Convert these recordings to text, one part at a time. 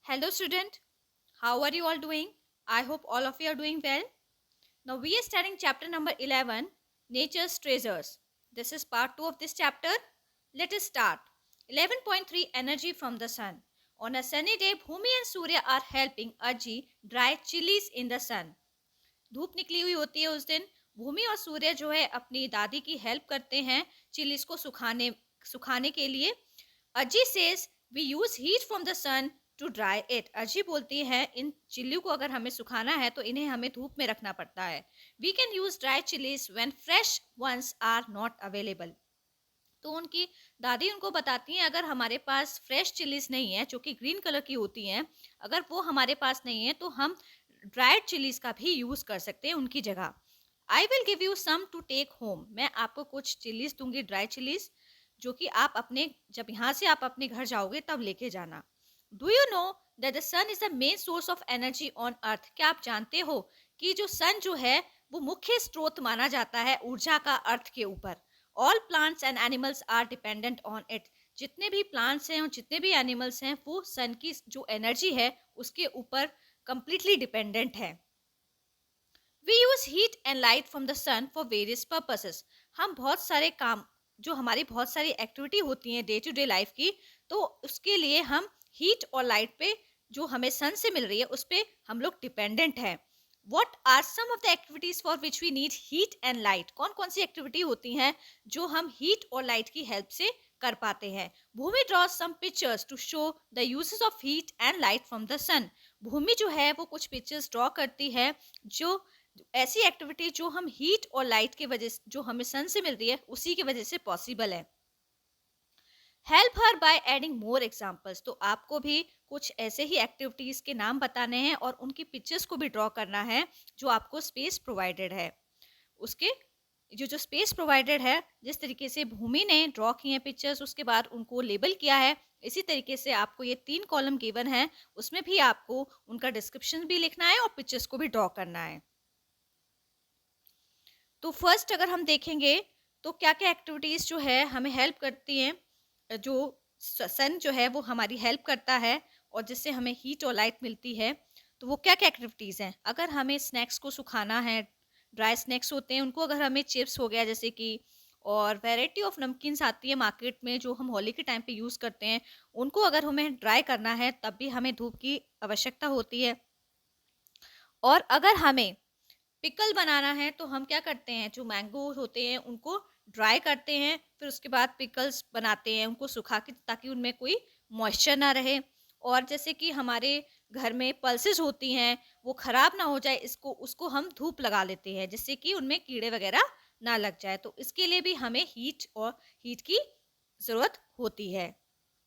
Hello student, how are you all doing? I hope all of you are doing well. Now we are starting chapter number 11, Nature's Treasures. This is part 2 of this chapter. Let us start. 11.3 Energy from the Sun. On a sunny day, Bhumi and Surya are helping Aji dry chilies in the sun. धूप निकली हुई होती है उस दिन. भूमि और सूर्य जो है अपनी दादी की हेल्प करते हैं चिलीज को सुखाने के लिए. Aji says we use heat from the sun to dry it. Aji बोलती है इन चिल्ली को अगर हमें सुखाना है तो इन्हें हमें धूप में रखना पड़ता है. We can use dry chillies when fresh ones are not available. तो उनकी दादी उनको बताती हैं अगर हमारे पास फ्रेश चिलीज नहीं है जो कि ग्रीन कलर की होती हैं, अगर वो हमारे पास नहीं है तो हम ड्राइड चिलीज का भी यूज कर सकते हैं उनकी जगह. I will give you some to take home. मैं आपको कुछ चिलीज दूंगी, ड्राई चिलीज, जो कि आप अपने जब यहाँ से आप अपने घर जाओगे तब लेके जाना. Do you know that the sun is the main source of energy on earth. क्या आप जानते हो कि जो सन जो है वो मुख्य स्रोत माना जाता है ऊर्जा का अर्थ के ऊपर. All plants and animals are dependent on it. जितने भी प्लांट्स हैं और जितने भी एनिमल्स हैं वो सन की जो एनर्जी है उसके ऊपर कंप्लीटली डिपेंडेंट है. We use heat and light from the sun for various purposes. हम बहुत सारे काम, जो हमारी बहुत सारी एक्टिविटी होती हैं डे टू डे लाइफ की, तो उसके लिए हम हीट और लाइट पे जो हमें सन से मिल रही है उस पे हम लोग डिपेंडेंट हैं. What are some of the activities for which we need heat and light. कौन कौन सी एक्टिविटी होती हैं जो हम हीट और लाइट की हेल्प से कर पाते हैं. Bhumi draws some pictures to show the uses of heat and light from the sun. Bhumi जो है वो कुछ पिक्चर्स ड्रॉ करती है जो ऐसी एक्टिविटी जो हम हीट और लाइट के वजह से, जो हमें सन से मिल रही है उसी की वजह से पॉसिबल है. Help her by adding more examples. तो आपको भी कुछ ऐसे ही एक्टिविटीज के नाम बताने हैं और उनकी पिक्चर्स को भी ड्रॉ करना है जो आपको स्पेस प्रोवाइडेड है. उसके जो स्पेस प्रोवाइडेड है, जिस तरीके से भूमि ने ड्रॉ किए हैं पिक्चर्स, उसके बाद उनको लेबल किया है, इसी तरीके से आपको ये 3 कॉलम गिवन है, उसमें भी आपको उनका डिस्क्रिप्शन भी लिखना है और पिक्चर्स को भी ड्रॉ करना है. तो फर्स्ट अगर हम देखेंगे तो क्या क्या एक्टिविटीज़ जो है हमें हेल्प करती हैं, जो सन जो है वो हमारी हेल्प करता है और जिससे हमें हीट और लाइट मिलती है. तो वो क्या क्या एक्टिविटीज़ हैं. अगर हमें स्नैक्स को सुखाना है, ड्राई स्नैक्स होते हैं उनको, अगर हमें चिप्स हो गया जैसे कि, और वैरायटी ऑफ नमकीन्स आती है मार्केट में जो हम होली के टाइम पे यूज़ करते हैं, उनको अगर हमें ड्राई करना है तब भी हमें धूप की आवश्यकता होती है. और अगर हमें पिकल बनाना है तो हम क्या करते हैं, जो मैंगो होते हैं उनको ड्राई करते हैं, फिर उसके बाद पिकल्स बनाते हैं उनको सुखा के, ताकि उनमें कोई मॉइस्चर ना रहे. और जैसे कि हमारे घर में पल्सेस होती हैं वो ख़राब ना हो जाए, इसको उसको हम धूप लगा लेते हैं जिससे कि उनमें कीड़े वगैरह ना लग जाए. तो इसके लिए भी हमें हीट की ज़रूरत होती है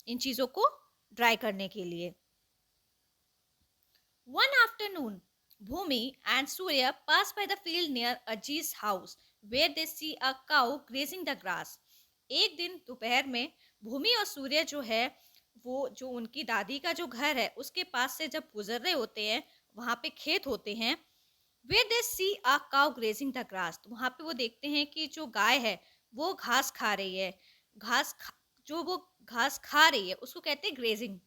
इन चीज़ों को ड्राई करने के लिए. One afternoon, Bhumi and Surya pass by the field near Aji's house, where they see a cow grazing the grass. एक दिन दोपहर में भूमि और सूर्य जो है वो जो उनकी दादी का जो घर है उसके पास से जब गुजर रहे होते हैं, वहाँ पे खेत होते हैं. where they see a cow grazing the grass. तो वहाँ पे वो देखते हैं कि जो गाय है वो घास खा रही है. जो वो घास खा रही है उसको कहते हैं ग्रेजिंग.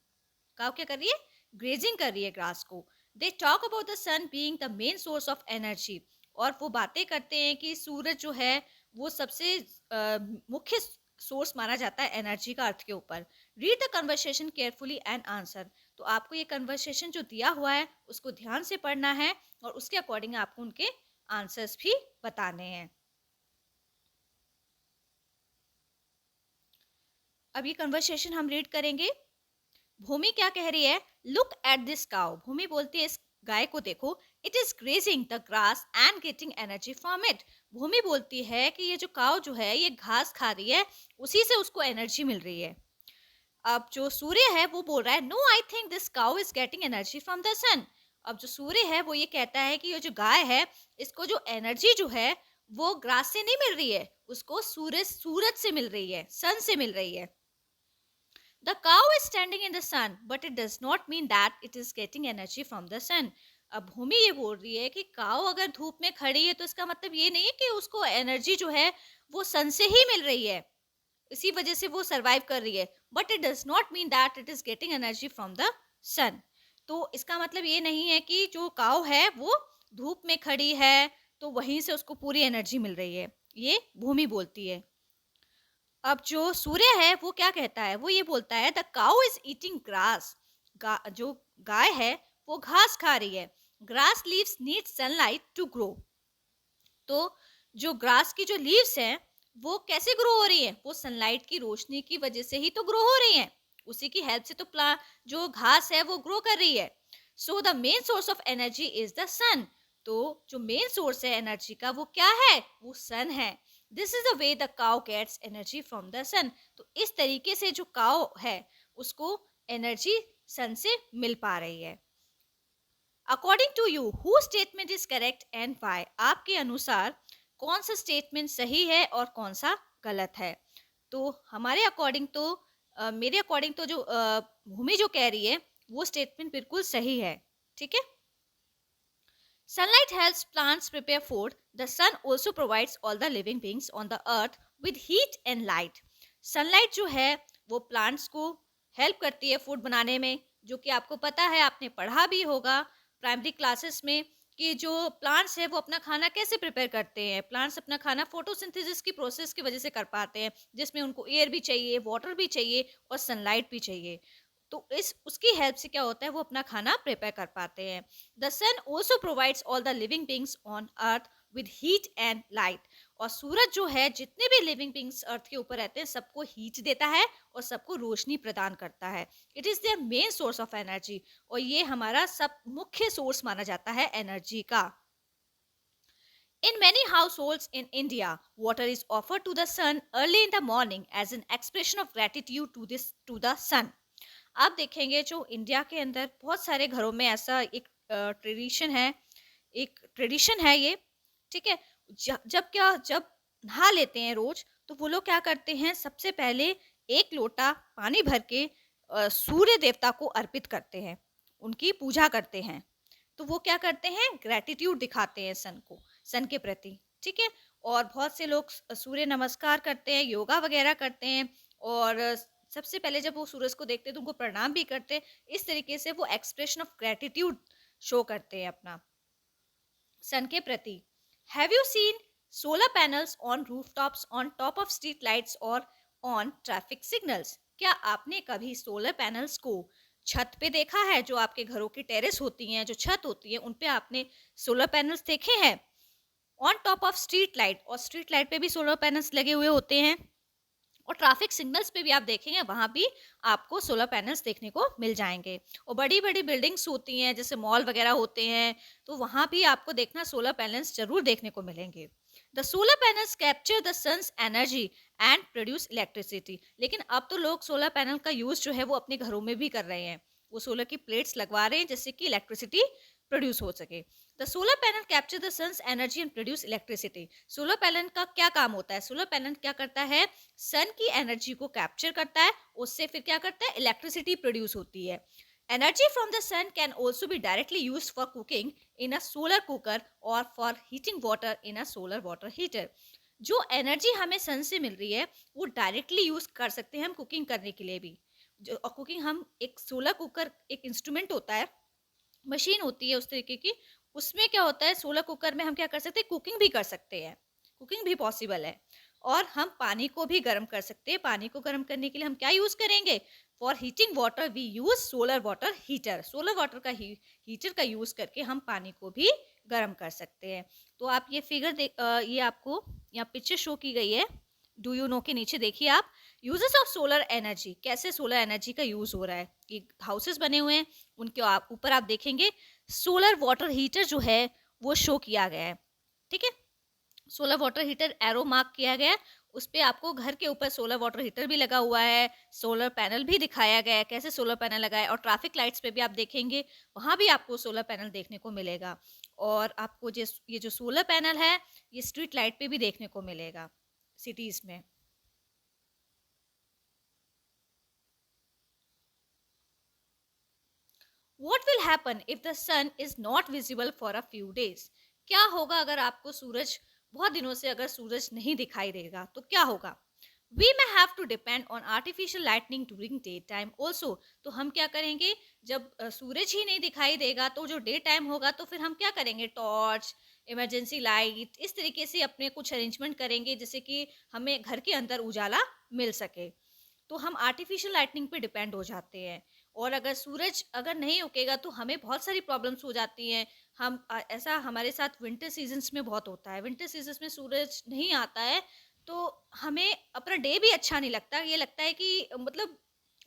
काव क्या कर रही है, ग्रेजिंग कर रही है ग्रास को. They talk about the sun being the main source of energy. और वो बातें करते हैं कि सूरज जो है वो सबसे मुख्य सोर्स माना जाता है एनर्जी का अर्थ के ऊपर. Read the conversation carefully and answer. तो आपको ये कन्वर्सेशन जो दिया हुआ है उसको ध्यान से पढ़ना है और उसके अकॉर्डिंग आपको उनके आंसर्स भी बताने हैं. अब ये कन्वर्सेशन हम रीड करेंगे. भूमि क्या कह रही है, look at this cow. Bhumi बोलती है इस गाय को देखो, it is grazing the grass and getting energy from it. Bhumi बोलती है कि ये जो काउ जो है ये घास खा रही है, उसी से उसको एनर्जी मिल रही है. अब जो सूर्य है वो बोल रहा है, no I think this cow is getting energy from the sun. अब जो सूर्य है वो ये कहता है कि ये जो गाय है इसको जो एनर्जी जो है वो ग्रास से नहीं मिल रही है, उसको सूरज से मिल रही है, सन से मिल रही है. The cow is standing in the sun, but it does not mean that it is getting energy from the sun. अब भूमि ये बोल रही है कि काव अगर धूप में खड़ी है तो इसका मतलब ये नहीं है कि उसको एनर्जी जो है वो सन से ही मिल रही है, इसी वजह से वो सरवाइव कर रही है. But it does not mean that it is getting energy from the sun. तो इसका मतलब ये नहीं है कि जो काऊ है वो धूप में खड़ी है तो वहीं से उसको पूरी एनर्जी मिल रही है, ये भूमि बोलती है। अब जो सूर्य है वो क्या कहता है, वो ये बोलता है the cow is eating grass. जो गाय है वो घास खा रही है। Grass leaves need sunlight to grow. तो जो ग्रास की जो लीव्स हैं वो कैसे ग्रो हो रही है, वो सनलाइट की रोशनी की वजह से ही तो ग्रो हो रही है। उसी की हेल्प से तो प्लांट जो घास है वो ग्रो कर रही है। So the main source of energy is the sun. तो जो मेन सोर्स है एनर्जी का वो क्या है, वो सन है। This is the way the cow gets energy from the sun. तो इस तरीके से जो काउ है उसको एनर्जी सन से मिल पा रही है। According to you who statement is correct and why. आपके अनुसार कौन सा स्टेटमेंट सही है और कौन सा गलत है। तो हमारे अकॉर्डिंग तो मेरे अकॉर्डिंग तो जो भूमि जो कह रही है वो स्टेटमेंट बिल्कुल सही है। ठीक है। Sunlight helps plants prepare food. The sun also provides all the living beings on the earth with heat and light. Sunlight जो है वो plants को हेल्प करती है फूड बनाने में, जो कि आपको पता है, आपने पढ़ा भी होगा प्राइमरी क्लासेस में कि जो प्लांट्स है वो अपना खाना कैसे प्रिपेयर करते हैं। प्लांट्स अपना खाना फोटोसिंथेसिस की प्रोसेस की वजह से कर पाते हैं, जिसमें उनको एयर भी चाहिए, वाटर भी चाहिए और सनलाइट भी चाहिए। तो इस उसकी हेल्प से क्या होता है, वो अपना खाना प्रिपेयर कर पाते हैं। The sun also provides all the living beings on earth with heat and light. और सूरज जो है जितने भी लिविंग बींग्स अर्थ के ऊपर रहते हैं सबको हीट देता है और सबको रोशनी प्रदान करता है। It is their main source of energy. और ये हमारा सब मुख्य सोर्स माना जाता है एनर्जी का। In many households in India, water is offered to the sun early in the morning as an expression of gratitude to the sun. आप देखेंगे जो इंडिया के अंदर बहुत सारे घरों में ऐसा एक ट्रेडिशन है, एक ट्रेडिशन है ये। ठीक है। जब नहा लेते हैं रोज तो वो लोग क्या करते हैं, सबसे पहले एक लोटा पानी भर के सूर्य देवता को अर्पित करते हैं, उनकी पूजा करते हैं। तो वो क्या करते हैं, ग्रेटिट्यूड दिखाते हैं सन को, सन के प्रति। ठीक है। और बहुत से लोग सूर्य नमस्कार करते हैं, योगा वगैरह करते हैं और सबसे पहले जब वो सूरज को देखते हैं तो उनको प्रणाम भी करते हैं। इस तरीके से वो एक्सप्रेशन ऑफ ग्रेटिट्यूड शो करते हैं अपना सन के प्रति। Have you seen solar panels on rooftops on top of street lights और ऑन ट्रैफिक सिग्नल्स। क्या आपने कभी सोलर पैनल्स को छत पे देखा है, जो आपके घरों की टेरेस होती हैं, जो छत होती है, उन पे आपने सोलर पैनल्स देखे हैं। On top of street light, और स्ट्रीट लाइट पे भी सोलर पैनल्स लगे हुए होते हैं। और ट्रैफिक सिग्नल्स पे भी आप देखेंगे वहाँ भी आपको सोलर पैनल्स देखने को मिल जाएंगे। और बड़ी बड़ी बिल्डिंग्स होती हैं जैसे मॉल वगैरह होते हैं, तो वहाँ भी आपको देखना सोलर पैनल्स जरूर देखने को मिलेंगे। The solar panels capture the sun's energy and produce electricity. लेकिन अब तो लोग सोलर पैनल का यूज जो है वो अपने घरों में भी कर रहे हैं, वो सोलर की प्लेट्स लगवा रहे हैं जिससे कि इलेक्ट्रिसिटी प्रोड्यूस हो सके। The solar panel capture the sun's energy and produce electricity. Solar panel का क्या काम होता है, सोलर पैनल क्या करता है, सन की एनर्जी को कैप्चर करता है, उससे फिर क्या करता है, इलेक्ट्रिसिटी प्रोड्यूस होती है। Energy from the sun can also be directly use for cooking in a solar cooker और for heating water in a solar water heater. जो एनर्जी हमें सन से मिल रही है वो डायरेक्टली यूज कर सकते हैं हम कुकिंग करने के लिए भी। जो कुकिंग हम, एक सोलर कुकर एक इंस्ट्रूमेंट होता है, मशीन होती है उस तरीके की, उसमें क्या होता है, सोलर कुकर में हम क्या कर सकते हैं, कुकिंग भी कर सकते हैं, कुकिंग भी पॉसिबल है। और हम पानी को भी गर्म कर सकते हैं। पानी को गर्म करने के लिए हम क्या यूज करेंगे, for heating water we use solar water heater. Solar water का हीटर का यूज करके हम पानी को भी गर्म कर सकते हैं। तो आप ये फिगर ये आपको यहाँ पिक्चर शो की गई है, डू यू नो के नीचे देखिए आप, यूजेस ऑफ सोलर एनर्जी, कैसे सोलर एनर्जी का यूज हो रहा है। ये हाउसेस बने हुए हैं, उनके ऊपर आप देखेंगे सोलर वाटर हीटर जो है वो शो किया गया है। ठीक है। Solar water heater arrow mark किया गया है, उस पर आपको घर के ऊपर सोलर वाटर हीटर भी लगा हुआ है, सोलर पैनल भी दिखाया गया है कैसे सोलर पैनल लगा है। और ट्रैफिक लाइट्स पे भी आप देखेंगे वहाँ भी आपको सोलर पैनल देखने को मिलेगा। और आपको ये जो सोलर पैनल है ये स्ट्रीट लाइट पे भी देखने को मिलेगा सिटीज में। What will happen if the sun is not visible for a few days? क्या होगा अगर आपको सूरज बहुत दिनों से अगर सूरज नहीं दिखाई देगा तो क्या होगा। We may have to depend on artificial lightning during day time also. तो हम क्या करेंगे, जब सूरज ही नहीं दिखाई देगा तो जो डे टाइम होगा तो फिर हम क्या करेंगे, टॉर्च, इमरजेंसी लाइट, इस तरीके से अपने कुछ अरेंजमेंट करेंगे जिससे कि हमें घर के अंदर उजाला मिल सके। तो हम आर्टिफिशियल लाइटनिंग पे डिपेंड हो जाते हैं। और अगर सूरज अगर नहीं उगेगा तो हमें बहुत सारी प्रॉब्लम्स हो जाती हैं। ऐसा हमारे साथ विंटर सीजन्स में बहुत होता है। विंटर सीजन्स में सूरज नहीं आता है तो हमें अपना डे भी अच्छा नहीं लगता। ये लगता है कि मतलब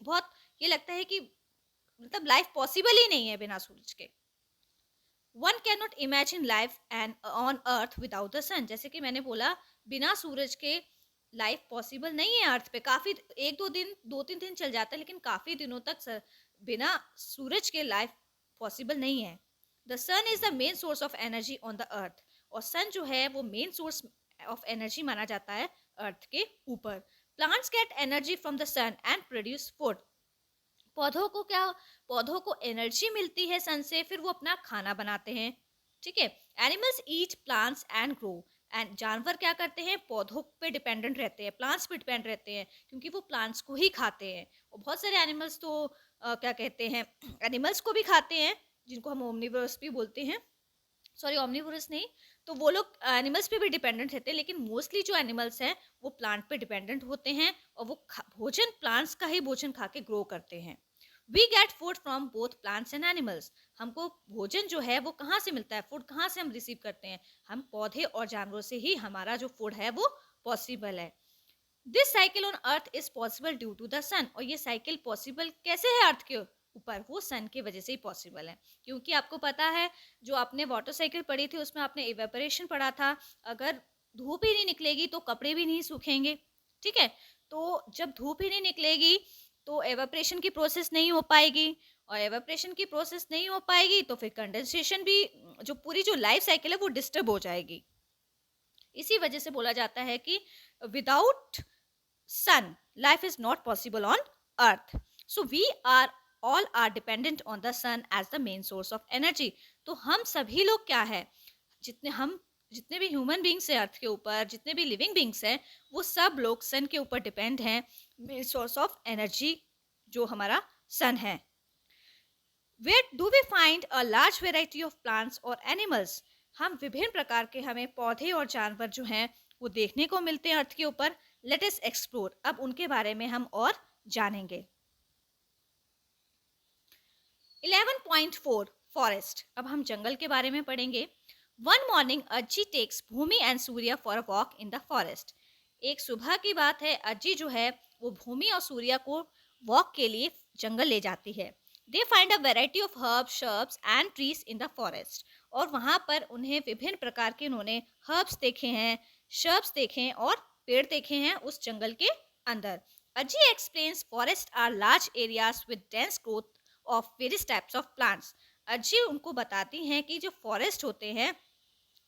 बहुत ये लगता है कि मतलब लाइफ पॉसिबल ही नहीं है बिना सूरज के। One can not imagine life and on earth without the sun. जैसे कि मैंने बोला, बिना सूरज के लाइफ पॉसिबल नहीं है अर्थ पे। काफी एक दो दिन, दो तीन दिन चल जाता है, लेकिन काफी दिनों तक बिना सूरज के लाइफ पॉसिबल नहीं है। The sun is the main source of energy on the earth. और सन जो है वो मेन सोर्स ऑफ एनर्जी माना जाता है अर्थ के ऊपर। Plants get energy from the sun and produce food. पौधों को क्या, पौधों को एनर्जी मिलती है सन से, फिर वो अपना खाना बनाते हैं। ठीक है। Animals eat plants and grow. And जानवर क्या करते हैं, पौधों पे डिपेंडेंट रहते हैं, प्लांट्स पे डिपेंड रहते हैं, क्योंकि वो प्लांट्स को ही खाते हैं। और बहुत सारे एनिमल्स तो क्या कहते हैं, एनिमल्स को भी खाते हैं, जिनको हम ओमनिवोरस भी बोलते हैं। सॉरी, ओमनिवोरस नहीं, तो वो लोग एनिमल्स पे भी डिपेंडेंट रहते हैं, लेकिन मोस्टली जो एनिमल्स हैं वो प्लांट पे डिपेंडेंट होते हैं और वो भोजन प्लांट्स का ही भोजन खा के ग्रो करते हैं। We get food from both plants and animals. हमको भोजन जो है वो कहाँ से मिलता है, फूड कहाँ से हम रिसीव करते हैं, हम पौधे और जानवरों से ही हमारा जो फूड है वो पॉसिबल है। This cycle on earth is possible due to the sun. और ये साइकिल पॉसिबल कैसे है अर्थ के ऊपर, वो सन की वजह से ही पॉसिबल है। क्योंकि आपको पता है, जो आपने वाटर साइकिल पढ़ी थी उसमें आपने इवेपोरेशन पढ़ा था। अगर धूप ही नहीं निकलेगी तो कपड़े भी नहीं सूखेंगे। ठीक है। तो जब धूप ही नहीं निकलेगी तो एवेपोरेशन की प्रोसेस नहीं हो पाएगी, और एवेपोरेशन की प्रोसेस नहीं हो पाएगी तो फिर कंडेंसेशन भी, जो पूरी जो लाइफ साइकिल है वो डिस्टर्ब हो जाएगी। इसी वजह से बोला जाता है कि without sun life is not possible on earth, so we are all are dependent on the sun as the main source of energy। तो हम सभी लोग क्या है, जितने भी ह्यूमन बींग्स हैं अर्थ के ऊपर, जितने भी लिविंग बींग्स हैं, वो सब लोग सन के ऊपर डिपेंड हैं, मेन सोर्स ऑफ एनर्जी जो हमारा सन है। Where do we find a large variety of plants और एनिमल्स। हम विभिन्न प्रकार के हमें पौधे और जानवर जो हैं वो देखने को मिलते हैं अर्थ के ऊपर। Let us explore. अब उनके बारे में हम और जानेंगे। 11.4 फॉरेस्ट। अब हम जंगल के बारे में पढ़ेंगे। One morning Ajji takes Bhumi and Surya for a walk in the forest. एक सुबह की बात है, अज्जी जो है वो भूमि और सूर्या को वॉक के लिए जंगल ले जाती है। They find a variety of herbs, shrubs and trees in the forest. और वहाँ पर उन्हें विभिन्न प्रकार के उन्होंने हर्ब्स देखे हैं, शर्ब्स देखे हैं और पेड़ देखे हैं उस जंगल के अंदर। Aji explains forest are large areas with dense growth of various types of plants. Aji उनको बताती हैं कि जो फॉरेस्ट होते हैं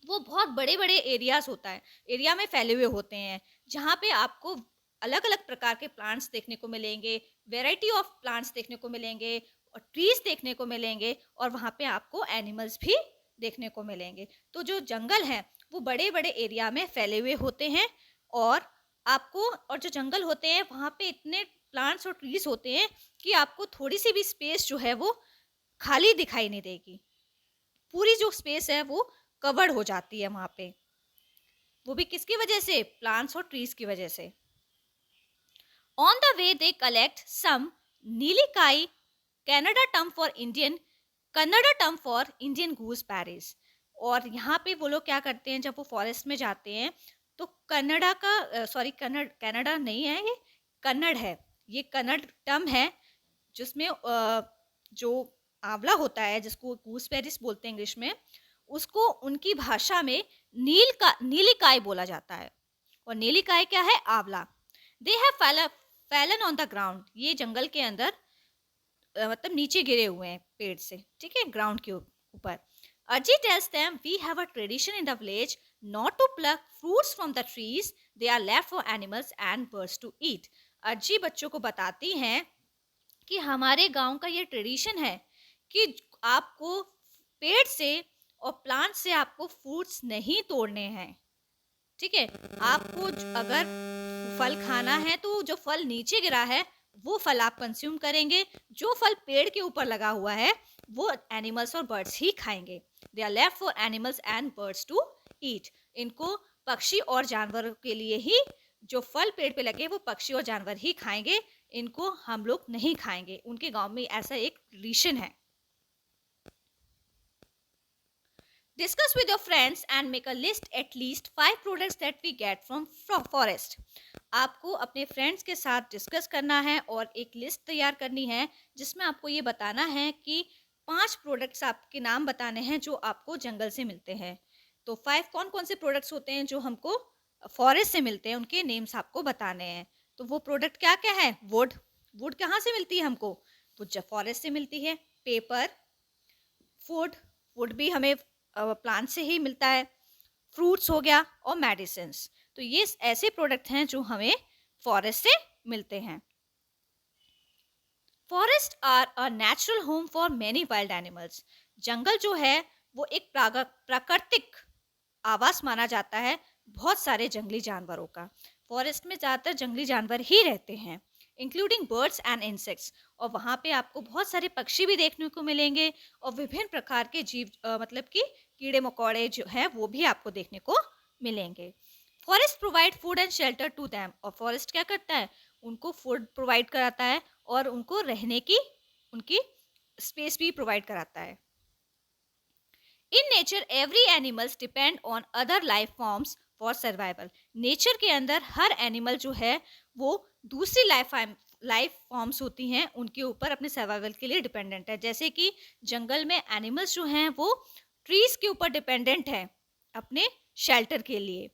वो बहुत बड़े बड़े एरियाज होता है, एरिया में फैले हुए होते हैं, जहाँ पे आपको अलग अलग प्रकार के प्लांट्स देखने को मिलेंगे, वेराइटी ऑफ प्लांट्स देखने को मिलेंगे और ट्रीज देखने को मिलेंगे, और वहाँ पे आपको एनिमल्स भी देखने को मिलेंगे। तो जो जंगल है वो बड़े बड़े एरिया में फैले हुए होते हैं, और जो जंगल होते हैं वहाँ पे इतने प्लांट्स और ट्रीज होते हैं कि आपको थोड़ी सी भी स्पेस जो है वो खाली दिखाई नहीं देगी। पूरी जो स्पेस है वो कवर्ड हो जाती है वहाँ पे, वो भी किसकी वजह से, प्लांट्स और ट्रीज की वजह से। On the way they collect some nellikai, Kannada term for Indian gooseberries. और यहाँ पे वो लोग क्या करते हैं, जब वो फॉरेस्ट में जाते हैं तो कन्नड़ा नहीं है, ये कन्नड़ है, ये कन्नड़ टर्म है जिसमें जो आंवला होता है जिसको गूसबेरीज बोलते हैं इंग्लिश में, उसको उनकी भाषा में नीलिकाई बोला जाता है। और नीलिकाई क्या है, आंवला। They have Fallon on the ground. ये जंगल के अंदर मतलब नीचे गिरे हुए हैं पेड़ से, ठीक है, ग्राउंड के ऊपर। Ajji tells them we have a tradition in the village not to pluck fruits from the trees, they are left for animals and birds to eat। अज्जी बच्चों को बताती हैं कि हमारे गांव का ये ट्रेडिशन है कि आपको पेड़ से और प्लांट से आपको फ्रूट्स नहीं तोड़ने हैं, ठीक है। आपको अगर फल खाना है तो जो फल नीचे गिरा है वो फल आप कंज्यूम करेंगे, जो फल पेड़ के ऊपर लगा हुआ है वो एनिमल्स और बर्ड्स ही खाएंगे। They are left for animals and birds to eat. इनको पक्षी और जानवरों के लिए ही, जो फल पेड़ पे लगे वो पक्षी और जानवर ही खाएंगे, इनको हम लोग नहीं खाएंगे। उनके गांव में ऐसा एक ट्रेडिशन है। Discuss with your friends and make a list at least 5 products that we get from forest. आपको अपने फ्रेंड्स के साथ डिस्कस करना है और एक लिस्ट तैयार करनी है जिसमें आपको ये बताना है कि 5 प्रोडक्ट्स आपके नाम बताने हैं जो आपको जंगल से मिलते हैं। तो 5 कौन कौन से प्रोडक्ट्स होते हैं जो हमको फॉरेस्ट से मिलते हैं, उनके नेम्स आपको बताने हैं। तो वो प्रोडक्ट क्या क्या है? वुड। वुड कहाँ से मिलती है हमको? वो फॉरेस्ट से मिलती है। पेपर, फूड, फूड भी हमें प्लांट से ही मिलता है। फ्रूट्स हो गया और मेडिसिन्स। तो ये ऐसे प्रोडक्ट हैं जो हमें फॉरेस्ट से मिलते हैं। Forests are a natural home for many wild animals. जंगल जो है वो एक प्राकृतिक आवास माना जाता है बहुत सारे जंगली जानवरों का। फॉरेस्ट में ज़्यादातर जंगली जानवर ही रहते हैं, इंक्लूडिंग बर्ड्स एंड इंसेक्ट्स। और वहाँ पे आपको बहुत सारे पक्षी भी देखने को मिलेंगे और विभिन्न प्रकार के जीव मतलब कि कीड़े मकोड़े जो हैं वो भी आपको देखने को मिलेंगे। Forest provide food and shelter to them. और फॉरेस्ट क्या करता है? उनको फूड प्रोवाइड कराता है और उनको रहने की उनकी स्पेस भी प्रोवाइड कराता है। In nature every animals depend on other life forms for survival. Nature के अंदर हर एनिमल जो है वो दूसरी लाइफ फॉर्म्स होती हैं उनके ऊपर अपने सर्वाइवल के लिए डिपेंडेंट है। जैसे कि जंगल में एनिमल्स जो हैं वो ट्रीज के ऊपर डिपेंडेंट है अपने शेल्टर के लिए।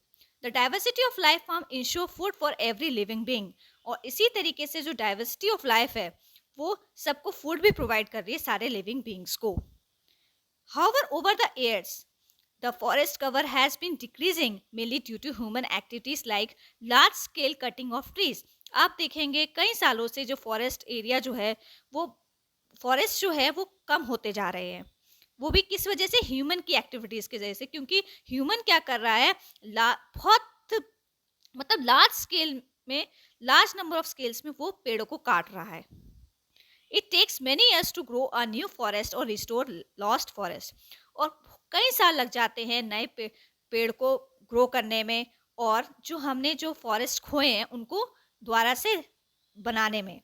The diversity of life form ensure food for every living being. और इसी तरीके से जो डाइवर्सिटी ऑफ लाइफ है वो सबको फूड भी प्रोवाइड कर रही है, सारे लिविंग बीइंग्स को। However, over the years, the forest cover has been decreasing mainly due to human activities like large scale cutting of trees. आप देखेंगे कई सालों से जो फॉरेस्ट एरिया जो है वो फॉरेस्ट जो है वो कम होते जा रहे हैं। वो भी किस वजह से? ह्यूमन की एक्टिविटीज की वजह से। क्योंकि ह्यूमन क्या कर रहा है, बहुत मतलब लार्ज स्केल में, लार्ज नंबर ऑफ स्केल्स में वो पेड़ों को काट रहा है। It takes many years to grow a new forest or restore lost forest. और कई साल लग जाते हैं नए पेड़ को ग्रो करने में और जो फॉरेस्ट खोए हैं उनको दोबारा से बनाने में।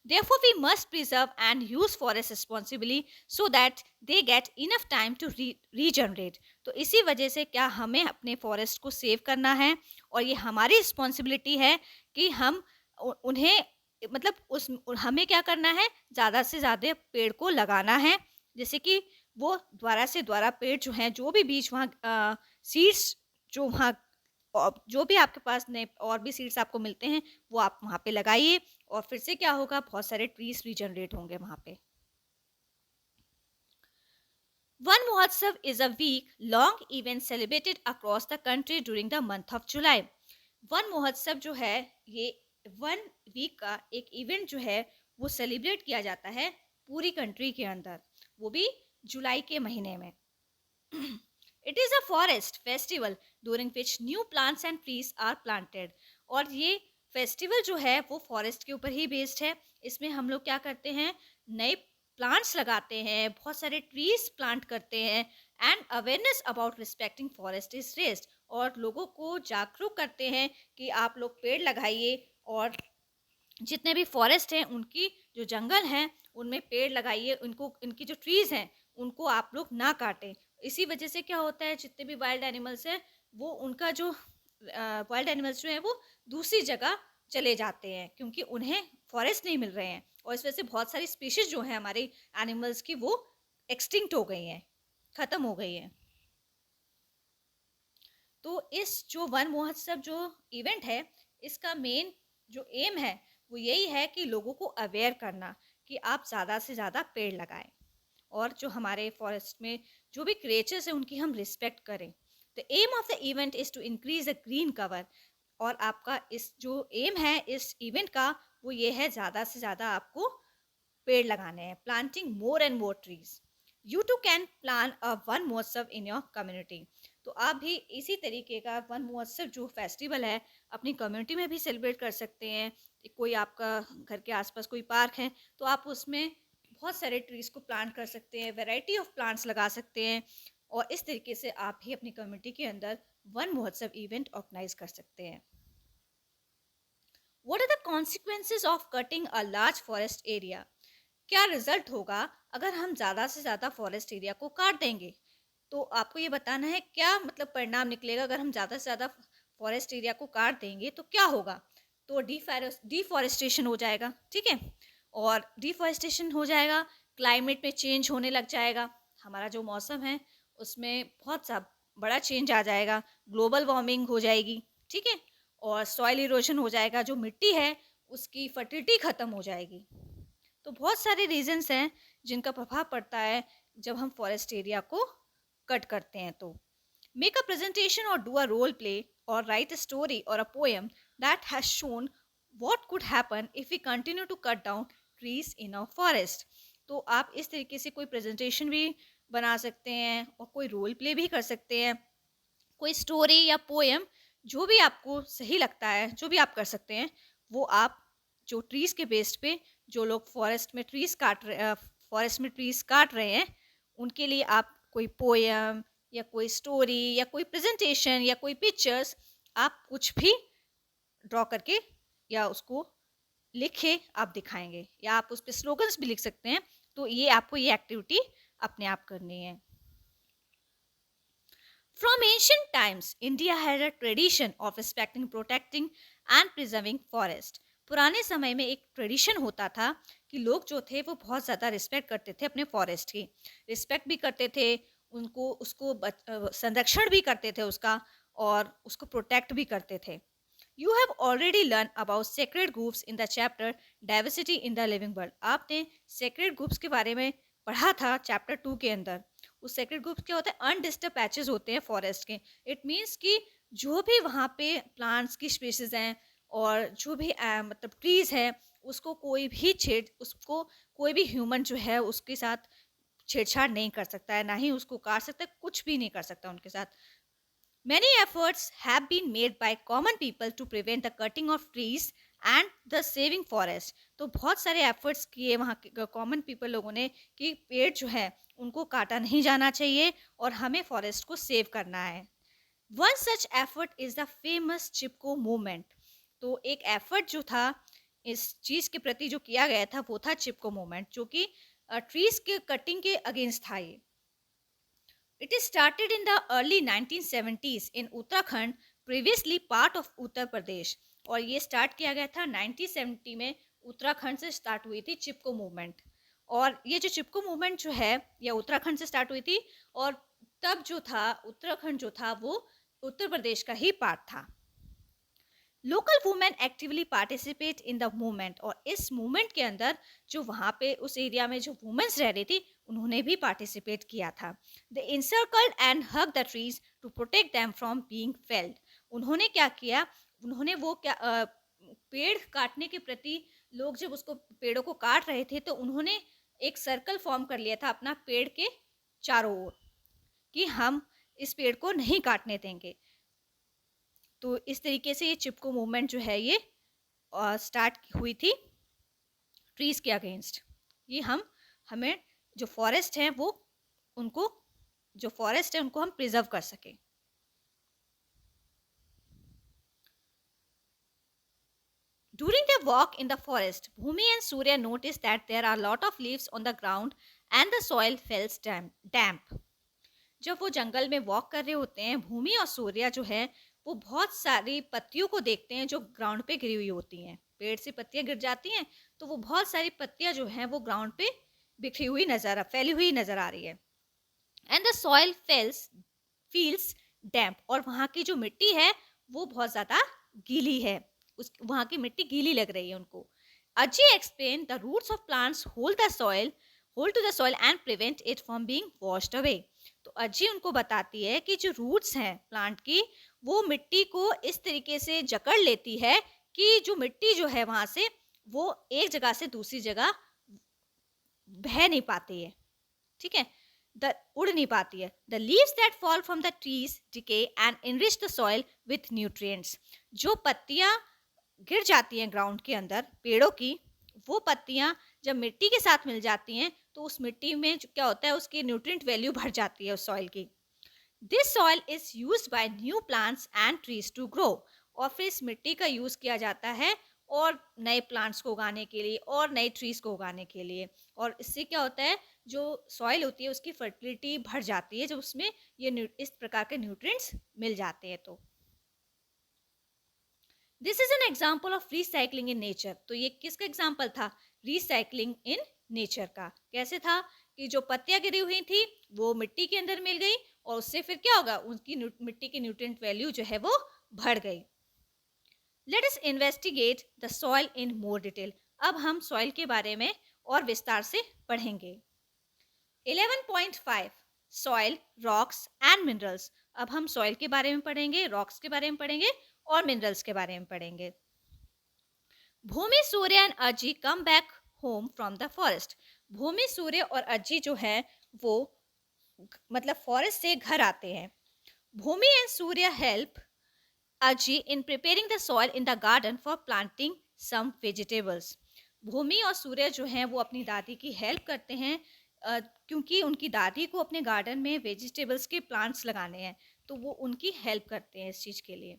Therefore, we must preserve and use forest responsibly so that they get enough time to regenerate. तो इसी वजह से क्या हमें अपने फॉरेस्ट को सेव करना है और ये हमारी रिस्पॉन्सिबिलिटी है कि हम उन्हें मतलब हमें क्या करना है, ज़्यादा से ज़्यादा पेड़ को लगाना है, जैसे कि वो दोबारा से दोबारा पेड़ जो हैं, जो भी बीज वहाँ सीड्स जो वहाँ जो भी आपके पास नए और भी सीड्स आपको मिलते हैं वो आप वहाँ पे लगाइए और फिर से क्या होगा, बहुत सारे ट्रीज रीजनरेट होंगे वहाँ पे। Van Mahotsav is a week long event celebrated across the country during the month of July. Van Mahotsav जो है ये 1 वीक का एक इवेंट जो है वो सेलिब्रेट किया जाता है पूरी कंट्री के अंदर, वो भी जुलाई के महीने में। It is a forest festival during which new plants and trees are planted. और ये फेस्टिवल जो है वो फॉरेस्ट के ऊपर ही बेस्ड है। इसमें हम लोग क्या करते हैं, नए प्लांट्स लगाते हैं, बहुत सारे ट्रीज प्लांट करते हैं and awareness about respecting forest is raised. और लोगों को जागरूक करते हैं कि आप लोग पेड़ लगाइए और जितने भी फॉरेस्ट हैं उनकी जो जंगल हैं उनमें पेड़ लगाइए, उनको इनकी जो ट्रीज हैं उनको आप लोग ना काटें। इसी वजह से क्या होता है, जितने भी वाइल्ड एनिमल्स हैं वो उनका जो वाइल्ड एनिमल्स जो हैं वो दूसरी जगह चले जाते हैं क्योंकि उन्हें फॉरेस्ट नहीं मिल रहे हैं और इस वजह से बहुत सारी स्पीशीज जो हैं हमारे एनिमल्स की वो एक्सटिंक्ट हो गई हैं, ख़त्म हो गई हैं। तो इस जो वन महोत्सव जो इवेंट है इसका मेन जो एम है वो यही है कि लोगों को अवेयर करना कि आप ज़्यादा से ज़्यादा पेड़ लगाएं और जो हमारे फॉरेस्ट में जो भी क्रिएचर्स हैं उनकी हम रिस्पेक्ट करें। The aim of the event is to increase the green cover. और आपका इस जो एम है इस इवेंट का वो ये है, ज़्यादा से ज़्यादा आपको पेड़ लगाने हैं, planting more and more trees. You too can plan a Van Mahotsav in your community. तो आप भी इसी तरीके का वन महोत्सव जो फेस्टिवल है अपनी कम्युनिटी में भी सेलिब्रेट कर सकते हैं। कोई आपका घर के आसपास कोई पार्क है तो आप उसमें बहुत सारे ट्रीज को प्लांट कर सकते हैं, वैरायटी ऑफ प्लांट्स लगा सकते हैं और इस तरीके से आप भी अपनी कम्युनिटी के अंदर वन महोत्सव इवेंट ऑर्गेनाइज कर सकते हैं। What are the consequences of cutting a large forest area? क्या रिजल्ट होगा अगर हम ज़्यादा से ज़्यादा फॉरेस्ट एरिया को काट देंगे? तो आपको ये बताना है क्या मतलब परिणाम निकलेगा अगर हम ज़्यादा से ज़्यादा फॉरेस्ट एरिया को काट देंगे तो क्या होगा? तो डिफॉरेस्टेशन हो जाएगा, ठीक है। और डिफॉरेस्टेशन हो जाएगा, क्लाइमेट में चेंज होने लग जाएगा, हमारा जो मौसम है उसमें बहुत सा बड़ा चेंज आ जाएगा, ग्लोबल वार्मिंग हो जाएगी, ठीक है। और सॉइल इरोजन हो जाएगा, जो मिट्टी है उसकी फर्टिलिटी ख़त्म हो जाएगी। तो बहुत सारे रीजंस हैं जिनका प्रभाव पड़ता है जब हम फॉरेस्ट एरिया को कट करते हैं। तो मेक अ प्रेजेंटेशन और डू अ रोल प्ले और राइट अ स्टोरी और a poem that has shown what could happen if we continue to cut down trees in a forest. तो आप इस तरीके से कोई प्रेजेंटेशन भी बना सकते हैं और कोई रोल प्ले भी कर सकते हैं, कोई स्टोरी या पोएम, जो भी आपको सही लगता है, जो भी आप कर सकते हैं वो आप जो ट्रीज के बेस पे जो लोग फॉरेस्ट में ट्रीज काट रहे हैं उनके लिए आप कोई पोएम या कोई स्टोरी या कोई प्रेजेंटेशन या कोई पिक्चर्स आप कुछ भी ड्रॉ करके या उसको लिखे आप दिखाएंगे, या आप उस पर स्लोगन्स भी लिख सकते हैं। तो ये आपको ये एक्टिविटी अपने आप करनी है। From ancient times, India had a tradition of respecting, protecting and preserving forest. पुराने समय में एक ट्रेडिशन होता था कि लोग जो थे वो बहुत ज़्यादा रिस्पेक्ट करते थे अपने फॉरेस्ट की, रिस्पेक्ट भी करते थे उनको, उसको संरक्षण भी करते थे उसका, और उसको प्रोटेक्ट भी करते थे। You have already learned about sacred groves in the chapter Diversity in the Living World. आपने sacred groves के बारे में पढ़ा था चैप्टर 2 के अंदर। उस सेक्रेट ग्रुप्स क्या होता है? अनडिस्टर्ब पैचेस होते हैं फॉरेस्ट के। इट मीन्स कि जो भी वहाँ पे प्लांट्स की स्पीशीज हैं और जो भी मतलब ट्रीज है उसको कोई भी ह्यूमन जो है उसके साथ छेड़छाड़ नहीं कर सकता है, ना ही उसको काट सकता है, कुछ भी नहीं कर सकता उनके साथ। Many efforts have been made by common people to prevent the cutting of trees and the saving forest. तो बहुत सारे efforts किए वहाँ के कॉमन पीपल लोगों ने कि पेड़ जो है उनको काटा नहीं जाना चाहिए और हमें फॉरेस्ट को सेव करना है। One such effort is the famous Chipko movement. तो एक एफर्ट जो था इस चीज़ के प्रति जो किया गया था वो था चिपको मूवमेंट, जो कि ट्रीज के कटिंग के अगेंस्ट था ये। It is started in the early 1970s in Uttarakhand, previously part of Uttar Pradesh. और ये स्टार्ट किया गया था 1970 में, उत्तराखंड से स्टार्ट हुई थी चिपको मूवमेंट। और ये जो चिपको मूवमेंट जो है ये उत्तराखंड से स्टार्ट हुई थी, और तब जो था उत्तराखंड जो था वो उत्तर प्रदेश का ही पार्ट था। Local women actively participate in the movement. और इस मूवमेंट के अंदर जो वहाँ पे उस एरिया में जो वुमेन्स रह रही थी उन्होंने भी पार्टिसिपेट किया था। They encircled and hug the trees to protect them from being felled. उन्होंने क्या किया, उन्होंने पेड़ काटने के प्रति लोग जब उसको पेड़ों को काट रहे थे तो उन्होंने एक सर्कल फॉर्म कर लिया था अपना पेड़ के चारों ओर कि हम इस पेड़ को नहीं काटने देंगे। तो इस तरीके से ये चिपको मूवमेंट जो है ये स्टार्ट हुई थी ट्रीज के अगेंस्ट। ये हमें जो फॉरेस्ट है वो उनको हम प्रिजर्व कर सकें। During their walk in the forest, Bhumi and Surya noticed that there are a lot of leaves on the ground and the soil feels damp. जब वो जंगल में वॉक कर रहे होते हैं, भूमि और सूर्या जो है वो बहुत सारी पत्तियों को देखते हैं जो ग्राउंड पे गिरी हुई होती हैं। पेड़ से पत्तियां गिर जाती हैं तो वो बहुत सारी पत्तियां जो हैं वो ग्राउंड पे फैली हुई नजर आ रही है। एंड द सॉइल फील्स डैम्प। और वहाँ की जो मिट्टी है वो बहुत ज़्यादा गीली है, वहाँ की मिट्टी गीली लग रही है उनको। Aji explain the roots of plants hold to the soil and prevent it from being washed away. तो अजी उनको बताती है कि जो रूट्स हैं प्लांट की वो मिट्टी को इस तरीके से जकड़ लेती है कि जो मिट्टी जो है वहाँ से वो एक जगह से दूसरी जगह बह नहीं पाती है, ठीक है। उड़ नहीं पाती है। The leaves that fall from the trees decay and enrich the soil with nutrients. जो पत्तियां गिर जाती हैं ग्राउंड के अंदर पेड़ों की, वो पत्तियां जब मिट्टी के साथ मिल जाती हैं तो उस मिट्टी में क्या होता है, उसकी न्यूट्रिएंट वैल्यू बढ़ जाती है उस सॉइल की। This soil is used by new plants and trees to grow. और फिर इस मिट्टी का यूज किया जाता है और नए प्लांट्स को उगाने के लिए और नए ट्रीज को उगाने के लिए। और इससे क्या होता है, जो सॉइल होती है उसकी फर्टिलिटी बढ़ जाती है जब उसमें ये इस प्रकार के न्यूट्रिएंट्स मिल जाते हैं। तो this is an example of recycling in nature. तो ये किसका एग्जाम्पल था? रिसाइकलिंग इन नेचर का। कैसे था कि जो पत्तियां गिरी हुई थी वो मिट्टी के अंदर मिल गई और उससे फिर क्या होगा, उनकी मिट्टी की न्यूट्रिएंट वैल्यू जो है वो बढ़ गई। Let us investigate the soil in more detail. अब हम सॉइल के बारे में और विस्तार से पढ़ेंगे। 11.5 सॉइल, रॉक्स एंड मिनरल्स। अब हम सॉइल के बारे में पढ़ेंगे, रॉक्स के बारे में पढ़ेंगे और मिनरल्स के बारे में पढ़ेंगे। Bhumi, Surya and Ajji come back home from the forest. Bhumi, Surya और अज्जी जो है वो मतलब फॉरेस्ट से घर आते हैं। Bhumi and Surya help Ajji in preparing the soil in the garden for planting some vegetables. Bhumi और सूर्य जो हैं वो अपनी दादी की हेल्प करते हैं क्योंकि उनकी दादी को अपने गार्डन में वेजिटेबल्स के प्लांट्स लगाने हैं, तो वो उनकी हेल्प करते हैं इस चीज़ के लिए।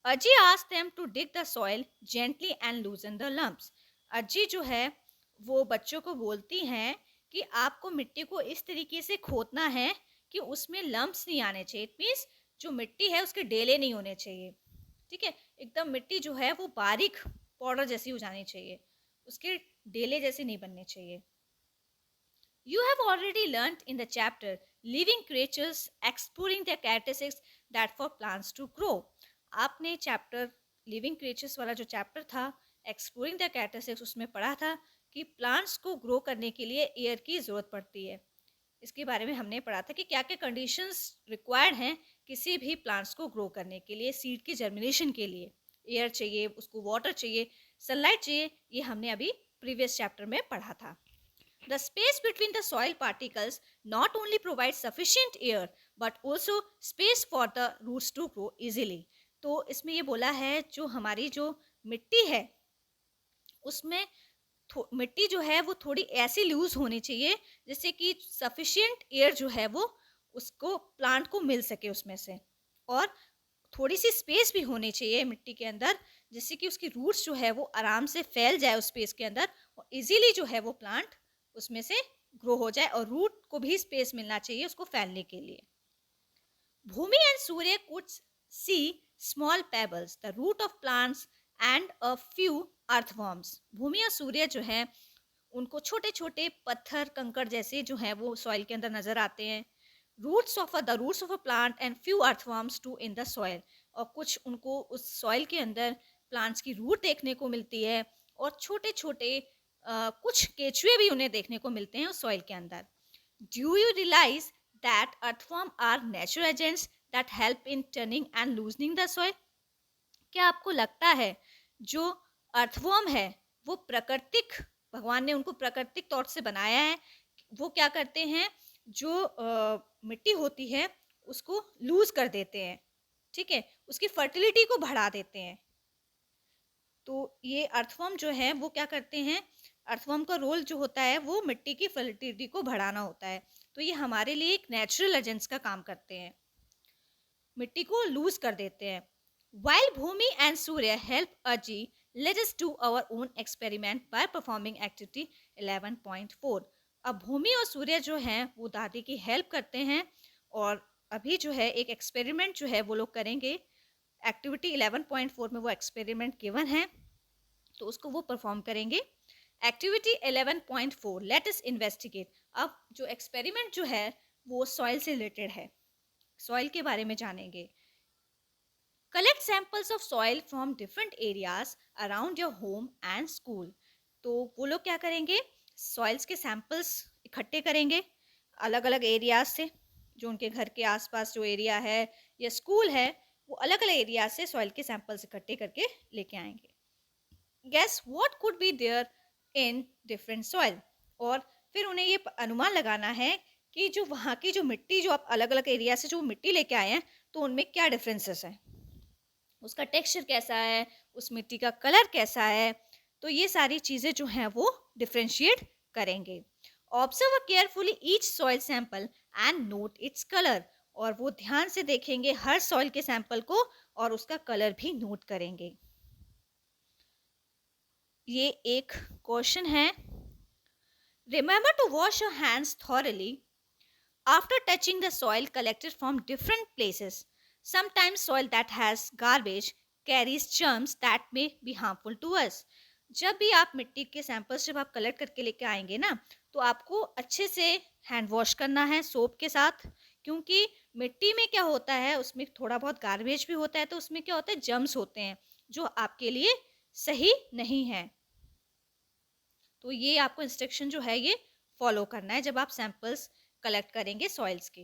अज्जी asked them to dig the soil gently and loosen the lumps. अज्जी जो है वो बच्चों को बोलती हैं कि आपको मिट्टी को इस तरीके से खोदना है कि उसमें लम्प्स नहीं आने चाहिए। इट मीन्स जो मिट्टी है उसके डेले नहीं होने चाहिए, ठीक है, एकदम मिट्टी जो है वो बारीक पाउडर जैसी हो जानी चाहिए, उसके डेले जैसे नहीं बनने चाहिए। You have already learnt in the chapter living creatures exploring their characteristics that for plants to grow. आपने चैप्टर लिविंग क्रिएचर्स वाला जो चैप्टर था एक्सप्लोरिंग द कैरेक्टरिस्टिक्स उसमें पढ़ा था कि प्लांट्स को ग्रो करने के लिए एयर की ज़रूरत पड़ती है। इसके बारे में हमने पढ़ा था कि क्या क्या कंडीशंस रिक्वायर्ड हैं किसी भी प्लांट्स को ग्रो करने के लिए। सीड की जर्मिनेशन के लिए एयर चाहिए, उसको वाटर चाहिए, सनलाइट चाहिए, ये हमने अभी प्रीवियस चैप्टर में पढ़ा था। The space between the soil particles not only provides sufficient air but also space for the roots to grow easily. तो इसमें ये बोला है जो हमारी जो मिट्टी है उसमें मिट्टी जो है वो थोड़ी ऐसी लूज होनी चाहिए जिससे कि सफिशिएंट एयर जो है वो उसको प्लांट को मिल सके उसमें से, और थोड़ी सी स्पेस भी होनी चाहिए मिट्टी के अंदर जिससे कि उसकी रूट्स जो है वो आराम से फैल जाए उस स्पेस के अंदर और इजीली जो है वो प्लांट उसमें से ग्रो हो जाए, और रूट को भी स्पेस मिलना चाहिए उसको फैलने के लिए। Bhumi and Surya could see small pebbles the root of plants and a few earthworms. Bhumi और सूर्य जो है उनको छोटे छोटे पत्थर कंकड़ जैसे जो है वो सॉइल के अंदर नजर आते हैं। Roots of the roots of a plant and few earthworms too in the soil, और कुछ उनको उस सॉइल के अंदर प्लांट्स की रूट देखने को मिलती है और छोटे छोटे कुछ केचुए भी उन्हें देखने को मिलते हैं उस सॉइल के अंदर। Do you realise that earthworm are natural agents that help in turning and loosening the soil? क्या आपको लगता है जो अर्थवर्म है वो प्राकृतिक, भगवान ने उनको प्राकृतिक तौर से बनाया है, वो क्या करते हैं, जो मिट्टी होती है उसको लूज कर देते हैं, ठीक है, उसकी फर्टिलिटी को बढ़ा देते हैं। तो ये अर्थवर्म जो है वो क्या करते हैं, अर्थवर्म का रोल जो होता है वो मिट्टी की फर्टिलिटी को बढ़ाना होता है। तो ये हमारे लिए एक नेचुरल एजेंट्स का काम करते हैं, मिट्टी को लूज कर देते हैं। While Bhumi and Surya help Aji, let us do our own experiment by performing activity 11.4. अब भूमि और सूर्य जो हैं वो दादी की हेल्प करते हैं और अभी जो है एक एक्सपेरिमेंट जो है वो लोग करेंगे। एक्टिविटी 11.4 में वो एक्सपेरिमेंट गिवन है तो उसको वो परफॉर्म करेंगे। Activity 11.4 let us investigate. अब जो एक्सपेरिमेंट जो है वो सॉइल से रिलेटेड है, सॉइल के बारे में जानेंगे। Collect samples of soil from different areas around your home and school. तो वो लोग क्या करेंगे, सॉइल्स के सैम्पल्स इकट्ठे करेंगे अलग अलग एरियाज से, जो उनके घर के आसपास जो एरिया है या स्कूल है वो अलग अलग एरिया से सॉइल के सैंपल्स इकट्ठे करके लेके आएंगे। Guess what could be there in different soil, और फिर उन्हें ये अनुमान लगाना है कि जो वहाँ की जो मिट्टी, जो आप अलग अलग एरिया से जो मिट्टी लेके आए हैं, तो उनमें क्या डिफरेंसेस हैं, उसका टेक्सचर कैसा है, उस मिट्टी का कलर कैसा है। तो ये सारी चीज़ें जो हैं वो डिफ्रेंशिएट करेंगे। Observe carefully each soil sample and note its colour, और वो ध्यान से देखेंगे हर सॉइल के सैंपल को और उसका कलर भी नोट करेंगे। ये एक क्वेश्चन है। Remember to wash your hands thoroughly after touching the soil collected from different places. Sometimes soil that has garbage carries germs that may be harmful to us. जब भी आप मिट्टी के सैंपल्स जब आप कलेक्ट करके लेके आएंगे ना, तो आपको अच्छे से हैंड वॉश करना है सोप के साथ, क्योंकि मिट्टी में क्या होता है, उसमें थोड़ा बहुत गार्बेज भी होता है, तो उसमें क्या होता है, जर्म्स होते हैं जो आपके लिए सही नहीं है। तो ये आपको इंस्ट्रक्शन जो है ये फॉलो करना है जब आप सैंपल्स कलेक्ट करेंगे सॉइल्स के।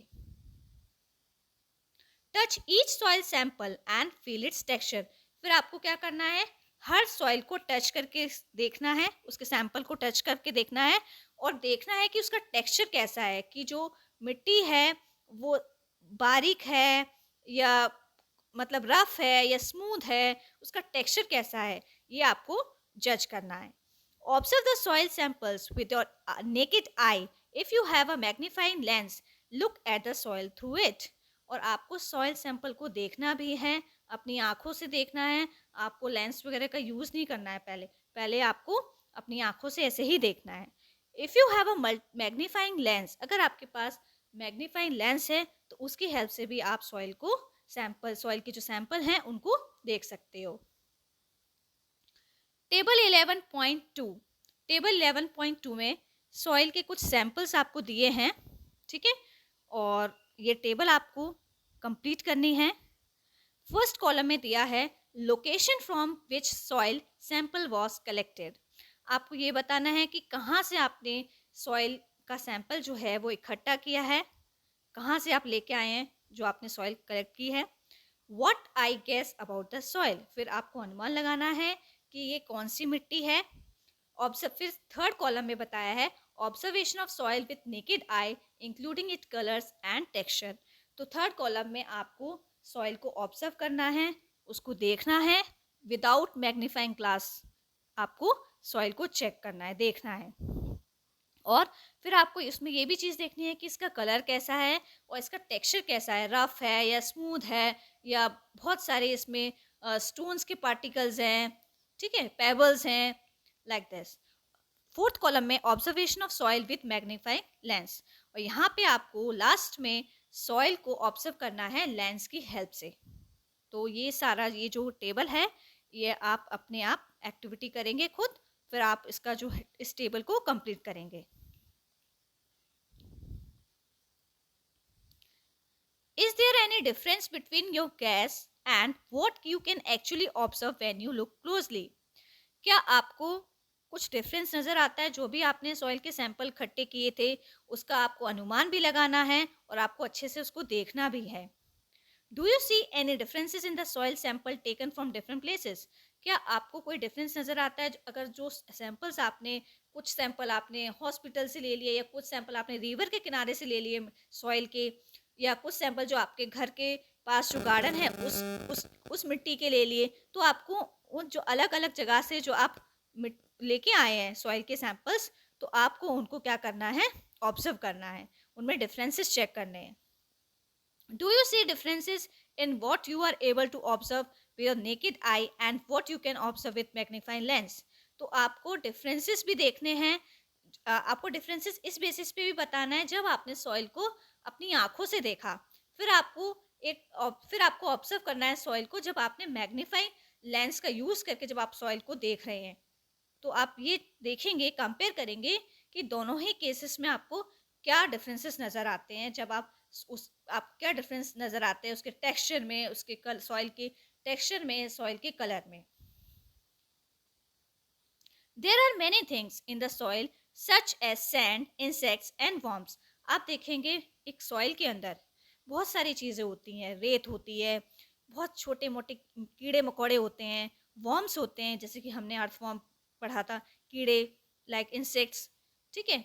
Touch each soil sample and feel it's texture. फिर आपको क्या करना है, हर सॉइल को टच करके देखना है, उसके सैंपल को टच करके देखना है और देखना है कि उसका टेक्सचर कैसा है, कि जो मिट्टी है वो बारीक है या मतलब रफ है या स्मूथ है, उसका टेक्सचर कैसा है, ये आपको जज करना है। Observe the soil samples with your naked eye. If you have a magnifying lens, look at the soil through it. और आपको सॉइल सैंपल को देखना भी है, अपनी आंखों से देखना है, आपको लेंस वगैरह का यूज़ नहीं करना है। पहले पहले आपको अपनी आंखों से ऐसे ही देखना है। If you have a magnifying lens, अगर आपके पास मैग्नीफाइंग लेंस है तो उसकी हेल्प से भी आप सॉइल के जो सैंपल हैं उनको देख सकते हो। टेबल 11.2, टेबल 11.2 में सॉइल के कुछ सैंपल्स आपको दिए हैं, ठीक है, और ये टेबल आपको कंप्लीट करनी है। फर्स्ट कॉलम में दिया है location from which soil sample was collected. आपको ये बताना है कि कहाँ से आपने सॉइल का सैंपल जो है वो इकट्ठा किया है, कहाँ से आप लेके आए हैं जो आपने सॉइल कलेक्ट की है। What I guess about the soil, फिर आपको अनुमान लगाना है कि ये कौन सी मिट्टी है। फिर थर्ड कॉलम में बताया है observation of soil with naked eye including it colours and texture. तो थर्ड कॉलम में आपको सॉइल को ऑब्जर्व करना है, उसको देखना है विदाउट मैग्नीफाइंग ग्लास, आपको सॉइल को चेक करना है, देखना है। और फिर आपको इसमें ये भी चीज़ देखनी है कि इसका कलर कैसा है और इसका टेक्सचर कैसा है, रफ है या स्मूथ है या बहुत सारे इसमें स्टोन्स के पार्टिकल्स हैं, ठीक है, पेबल्स हैं, लाइक दिस। फोर्थ कॉलम में observation of soil with magnifying lens, और यहाँ पे आपको लास्ट में सॉइल को ऑब्जर्व करना है लेंस की हेल्प से। तो ये सारा ये जो टेबल है ये आप अपने आप एक्टिविटी करेंगे खुद, फिर आप इसका जो इस टेबल को कंप्लीट करेंगे। Is there any difference between your guess and what you can actually observe when you look closely. क्या आपको कुछ डिफरेंस नज़र आता है, जो भी आपने सॉइल के सैंपल इकट्ठे किए थे उसका आपको अनुमान भी लगाना है और आपको अच्छे से उसको देखना भी है। Do you see any differences in the soil sample taken from different places. क्या आपको कोई डिफरेंस नज़र आता है, अगर जो सैंपल्स आपने, कुछ सैंपल आपने हॉस्पिटल से ले लिए या कुछ सैंपल आपने रिवर के किनारे से ले लिए सॉइल के, या कुछ सैंपल जो आपके घर के पास जो गार्डन है उस मिट्टी के ले लिए, तो आपको उन जो अलग अलग जगह से जो आप लेके आए हैं सॉइल के सैंपल्स, तो आपको उनको क्या करना है, ऑब्जर्व करना है, उनमें डिफरेंसेस चेक करने हैं। Do you see differences in what you are able to observe with your naked eye and what you can observe with magnifying lens? तो आपको डिफरेंसेस भी देखने हैं, आपको डिफरेंसेस इस बेसिस पे भी बताना है जब आपने सॉइल को अपनी आंखों से देखा, फिर आपको ऑब्जर्व करना है सॉइल को जब आपने मैग्नीफाइंग लेंस का यूज़ करके जब आप सॉइल को देख रहे हैं। तो आप ये देखेंगे, कंपेयर करेंगे कि दोनों ही केसेस में आपको क्या डिफरेंसेस नज़र आते हैं, जब आप क्या डिफरेंस नज़र आते हैं उसके टेक्सचर में, उसके सॉइल के टेक्सचर में, सॉइल के कलर में। There are many things in the soil such as sand, insects and worms. आप देखेंगे एक सॉइल के अंदर बहुत सारी चीज़ें होती हैं, रेत होती है, बहुत छोटे मोटे कीड़े मकोड़े होते हैं, वॉर्म्स होते हैं, जैसे कि हमने अर्थवॉर्म पढ़ा था, कीड़े, लाइक इंसेक्ट्स, ठीक है,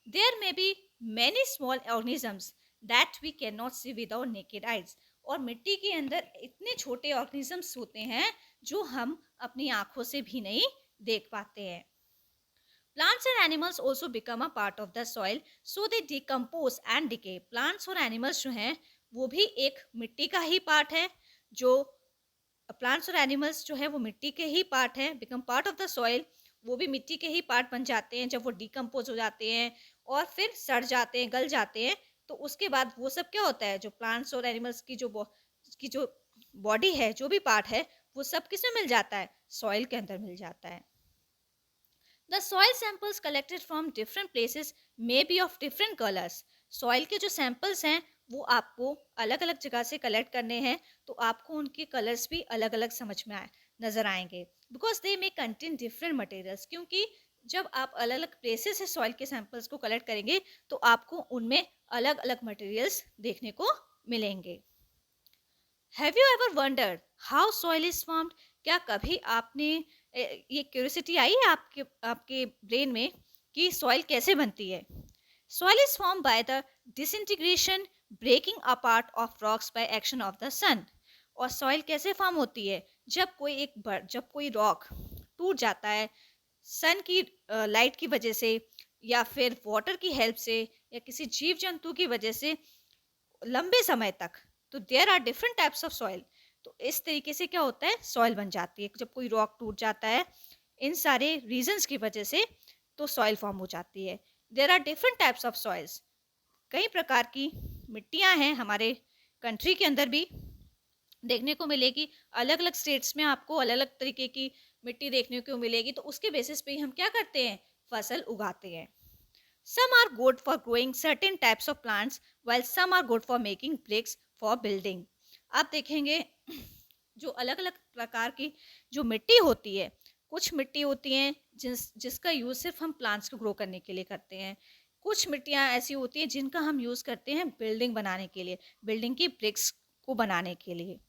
There may be many small organisms that we cannot see with our naked eyes. और मिट्टी के अंदर इतने छोटे ऑर्गेनिजम्स होते हैं जो हम अपनी आंखों से भी नहीं देख पाते हैं. Plants and animals also become a part of the soil, so they decompose and decay. Plants और animals जो हैं वो भी एक मिट्टी का ही पार्ट है. जो प्लांट्स और एनिमल्स जो है वो मिट्टी के ही पार्ट है, become part of the soil. वो भी मिट्टी के ही पार्ट बन जाते हैं जब वो डिकम्पोज हो जाते हैं और फिर सड़ जाते हैं, गल जाते हैं. तो उसके बाद वो सब क्या होता है, जो प्लांट्स और एनिमल्स की जो बॉडी है, जो भी पार्ट है, वो सब किसमें मिल जाता है, सॉइल के अंदर मिल जाता है. The soil samples collected from different places may be of different colours. Soil के जो सैंपल्स हैं वो आपको अलग अलग जगह से कलेक्ट करने हैं, तो आपको उनके कलर्स भी अलग अलग समझ में नज़र आएंगे. Because they may contain different materials. क्योंकि जब आप अलग अलग प्लेसेस से सॉइल के सैंपल्स को कलेक्ट करेंगे तो आपको उनमें अलग अलग मटेरियल्स देखने को मिलेंगे. Have you ever wondered how soil is formed? क्या कभी आपने ये क्यूरियोसिटी आई है आपके आपके ब्रेन में कि सॉइल कैसे बनती है? Soil is form by the disintegration, breaking apart of rocks by action of the sun. और सॉइल कैसे फॉर्म होती है? जब कोई रॉक टूट जाता है सन की लाइट की वजह से, या फिर वाटर की हेल्प से, या किसी जीव जंतु की वजह से लंबे समय तक. तो there are different types of soil. तो इस तरीके से क्या होता है, सॉइल बन जाती है. जब कोई रॉक टूट जाता है इन सारे रीजंस की वजह से तो सॉइल फॉर्म हो जाती है. There are different types of soils. कई प्रकार की मिट्टियां हैं हमारे कंट्री के अंदर भी देखने को मिलेगी. अलग अलग स्टेट्स में आपको अलग अलग तरीके की मिट्टी देखने को मिलेगी. तो उसके बेसिस पे ही हम क्या करते हैं, फसल उगाते हैं. Some are good for growing certain types of plants while some are good for making bricks for building. आप देखेंगे जो अलग अलग प्रकार की जो मिट्टी होती है, कुछ मिट्टी होती हैं जिसका यूज़ सिर्फ हम प्लांट्स को ग्रो करने के लिए करते हैं. कुछ मिट्टियाँ ऐसी होती हैं जिनका हम यूज़ करते हैं बिल्डिंग बनाने के लिए, बिल्डिंग की ब्रिक्स को बनाने के लिए.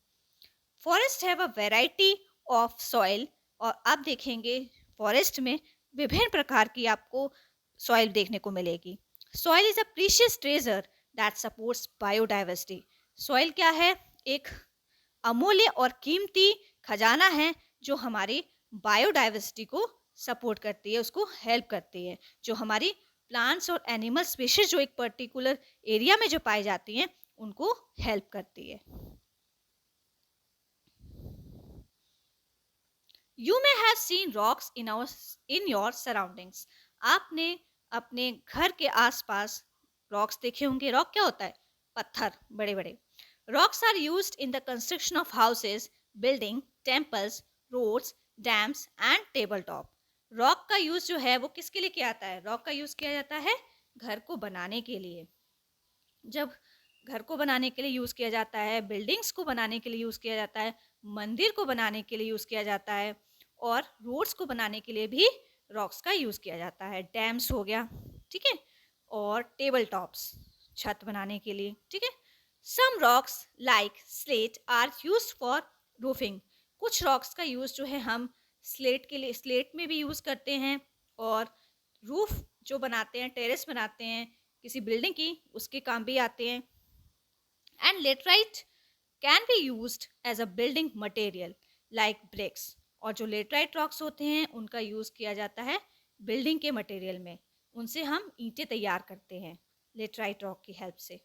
Forest have a variety of soil. और आप देखेंगे फॉरेस्ट में विभिन्न प्रकार की आपको सॉइल देखने को मिलेगी. Soil is a precious treasure that supports biodiversity. Soil क्या है, एक अमूल्य और कीमती खजाना है जो हमारी बायोडाइवर्सिटी को सपोर्ट करती है, उसको हेल्प करती है. जो हमारी प्लांट्स और एनिमल स्पीशीज जो एक पर्टिकुलर एरिया में जो पाई जाती हैं उनको हेल्प करती है. You may have seen rocks in your surroundings. आपने अपने घर के आसपास रॉक्स देखे होंगे. रॉक क्या होता है, पत्थर बड़े बड़े. Rocks are used in the construction of houses, building, temples, roads, dams and table top. Rock का यूज जो है वो किसके लिए किया जाता है, रॉक का यूज किया जाता है घर को बनाने के लिए. जब घर को बनाने के लिए यूज किया जाता है, बिल्डिंग्स को बनाने के लिए यूज किया जाता है, मंदिर को बनाने के लिए यूज किया जाता है, और रोड्स को बनाने के लिए भी रॉक्स का यूज किया जाता है. डैम्स हो गया, ठीक है, और टेबल टॉप्स छत बनाने के लिए, ठीक है. Some rocks like slate are used for roofing. कुछ रॉक्स का यूज जो है हम स्लेट के लिए, स्लेट में भी यूज करते हैं, और रूफ जो बनाते हैं, टेरेस बनाते हैं किसी बिल्डिंग की, उसके काम भी आते हैं. And laterite can be used as a building material like bricks. और जो लेटराइट रॉक्स होते हैं उनका यूज़ किया जाता है बिल्डिंग के मटेरियल में. उनसे हम ईंटें तैयार करते हैं लेटराइट रॉक की हेल्प से.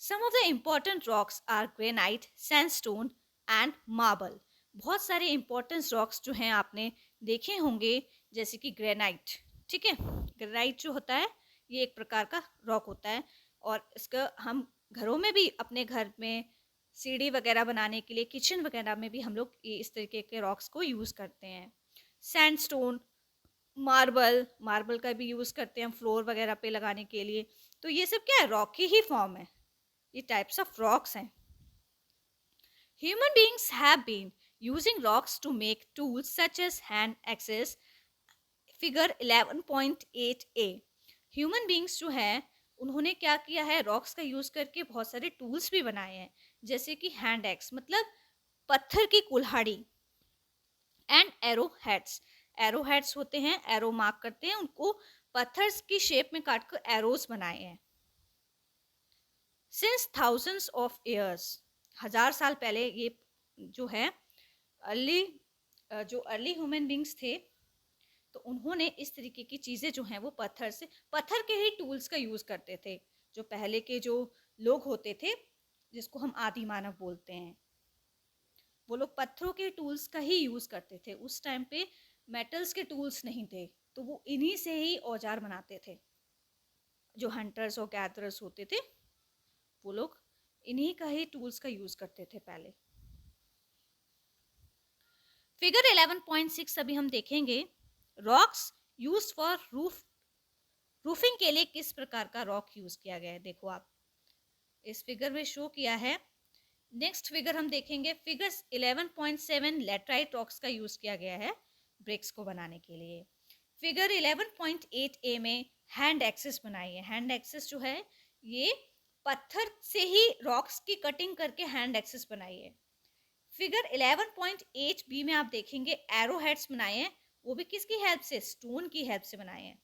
Some of the important rocks are granite, sandstone and marble. बहुत सारे इम्पोर्टेंट रॉक्स जो हैं आपने देखे होंगे, जैसे कि ग्रेनाइट, ठीक है. ग्रेनाइट जो होता है ये एक प्रकार का रॉक होता है, और इसका हम घरों में भी, अपने घर में सीढ़ी वगैरह बनाने के लिए, किचन वगैरह में भी हम लोग इस तरीके के रॉक्स को यूज़ करते हैं. सैंडस्टोन, मार्बल का भी यूज़ करते हैं हम फ्लोर वगैरह पे लगाने के लिए. तो ये सब क्या है, रॉक की ही फॉर्म है, ये टाइप्स ऑफ रॉक्स हैं. Human beings have been using rocks to make tools such as hand axes. Figure 11.8a. Human beings जो है उन्होंने क्या किया है, रॉक्स का यूज़ करके बहुत सारे टूल्स भी बनाए हैं, जैसे कि हैंड एक्स मतलब पत्थर की कुल्हाड़ी, and arrow heads. Arrow heads होते हैं, एरो मार्क करते हैं उनको पत्थर की शेप में काट कर एरोज बनाए हैं। सिंस थाउजेंड्स ऑफ ईयर्स, 1000 साल पहले ये जो है अर्ली जो अर्ली ह्यूमन बींग्स थे, तो उन्होंने इस तरीके की चीज़ें जो हैं वो पत्थर के ही टूल्स का यूज़ करते थे। जो पहले के जो लोग होते थे, जिसको हम आदि मानव बोलते हैं, वो लोग पत्थरों के टूल्स का ही यूज़ करते थे। उस टाइम पे मेटल्स के टूल्स नहीं थे, तो वो इन्हीं से ही औजार बनाते थे। जो हंटर्स और गैदरर्स होते थे, वो लोग इन्हीं का ही टूल्स का यूज़ करते थे पहले। फिगर 11.6 अभी हम देखेंगे। रॉक्स यूज फॉर रूफिंग के लिए किस प्रकार का रॉक यूज किया गया है, देखो आप इस फिगर में शो किया है। नेक्स्ट फिगर हम देखेंगे। फिगर 11.7 लेटराइट रॉक्स का यूज किया गया है ब्रिक्स को बनाने के लिए। फिगर 11.8 ए में हैंड एक्सेस बनाई है। हैंड एक्सेस जो है ये पत्थर से ही रॉक्स की कटिंग करके हैंड एक्सेस बनाई है। फिगर 11.8 बी में आप देखेंगे एरो हेड्स बनाए हैं, वो भी किसकी हेल्प से, स्टोन की हेल्प से बनाए हैं।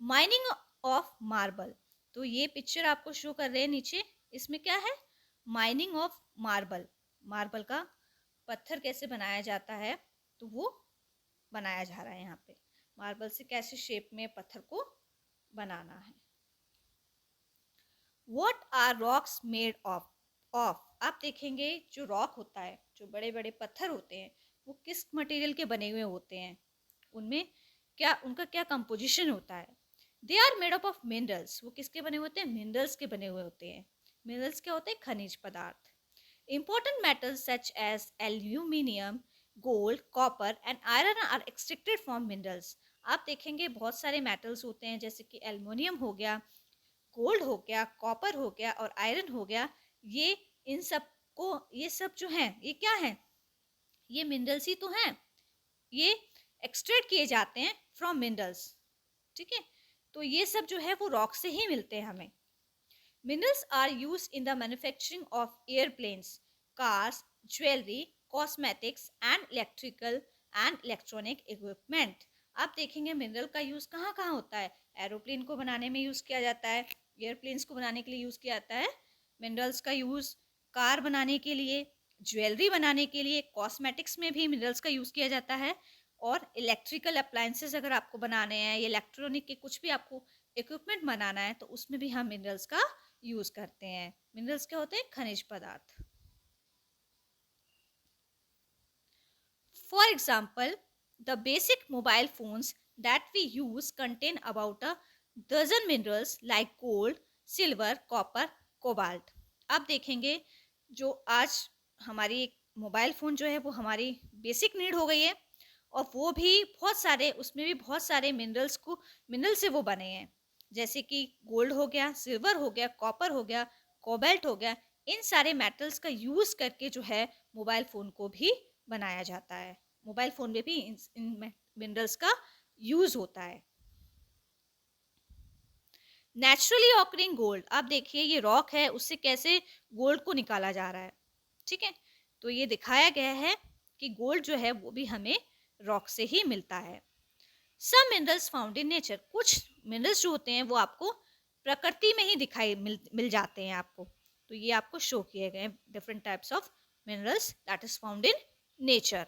माइनिंग ऑफ मार्बल, तो ये पिक्चर आपको शो कर रहे हैं नीचे, इसमें क्या है, माइनिंग ऑफ मार्बल। मार्बल का पत्थर कैसे बनाया जाता है, तो वो बनाया जा रहा है यहाँ पे। मार्बल से कैसे शेप में पत्थर को बनाना है। What are rocks made of? आप देखेंगे जो रॉक होता है, जो बड़े बड़े पत्थर होते हैं, वो किस मटेरियल के बने हुए होते हैं, उनमें क्या उनका क्या कंपोजिशन होता है। They are made up of minerals, वो किसके बने हुए होते हैं, मिनरल्स के बने हुए होते हैं। मिनरल्स क्या होते हैं, खनिज पदार्थ। Important metals such as aluminium, gold, copper and iron are extracted from minerals. आप देखेंगे बहुत सारे मेटल्स होते हैं, जैसे कि एल्युमिनियम हो गया, गोल्ड हो गया, कॉपर हो गया और आयरन हो गया। ये इन सब को, ये सब जो हैं ये क्या है, ये मिनरल्स ही तो हैं। ये एक्सट्रैक्ट किए जाते हैं फ्रॉम मिनरल्स, ठीक है। तो ये सब जो है वो रॉक से ही मिलते हैं हमें। Minerals are use in the manufacturing of airplanes, cars, jewellery, cosmetics and electrical and electronic equipment. आप देखेंगे मिनरल का यूज कहाँ कहाँ होता है। एरोप्लेन को बनाने में यूज किया जाता है, एयरप्लेन्स को बनाने के लिए यूज किया जाता है मिनरल्स का यूज, कार बनाने के लिए, ज्वेलरी बनाने के लिए, कॉस्मेटिक्स में भी मिनरल्स का यूज किया जाता है, और इलेक्ट्रिकल अप्लायंसेस अगर आपको बनाने हैं या इलेक्ट्रॉनिक के कुछ भी आपको इक्विपमेंट बनाना है, तो उसमें भी हम मिनरल्स का यूज करते हैं। मिनरल्स क्या होते हैं, खनिज पदार्थ। For example, the basic mobile phones that we use contain about a dozen minerals like gold, silver, copper, cobalt. आप देखेंगे जो आज हमारी मोबाइल फ़ोन जो है वो हमारी बेसिक नीड हो गई है, और वो भी बहुत सारे, उसमें भी बहुत सारे मिनरल से वो बने हैं, जैसे कि गोल्ड हो गया, सिल्वर हो गया, कॉपर हो गया, कोबाल्ट हो गया। इन सारे मेटल्स का यूज़ करके जो है मोबाइल फ़ोन को भी बनाया जाता है। मोबाइल फ़ोन में भी इन मिनरल्स का यूज होता है। नेचुरली ऑकरिंग गोल्ड, आप देखिए ये रॉक है, उससे कैसे गोल्ड को निकाला जा रहा है, ठीक है। तो ये दिखाया गया है कि गोल्ड जो है वो भी हमें रॉक से ही मिलता है। Some minerals found in nature, कुछ मिनरल्स जो होते हैं वो आपको प्रकृति में ही दिखाई मिल जाते हैं आपको। तो ये आपको शो किए गए different types of minerals that is found in nature.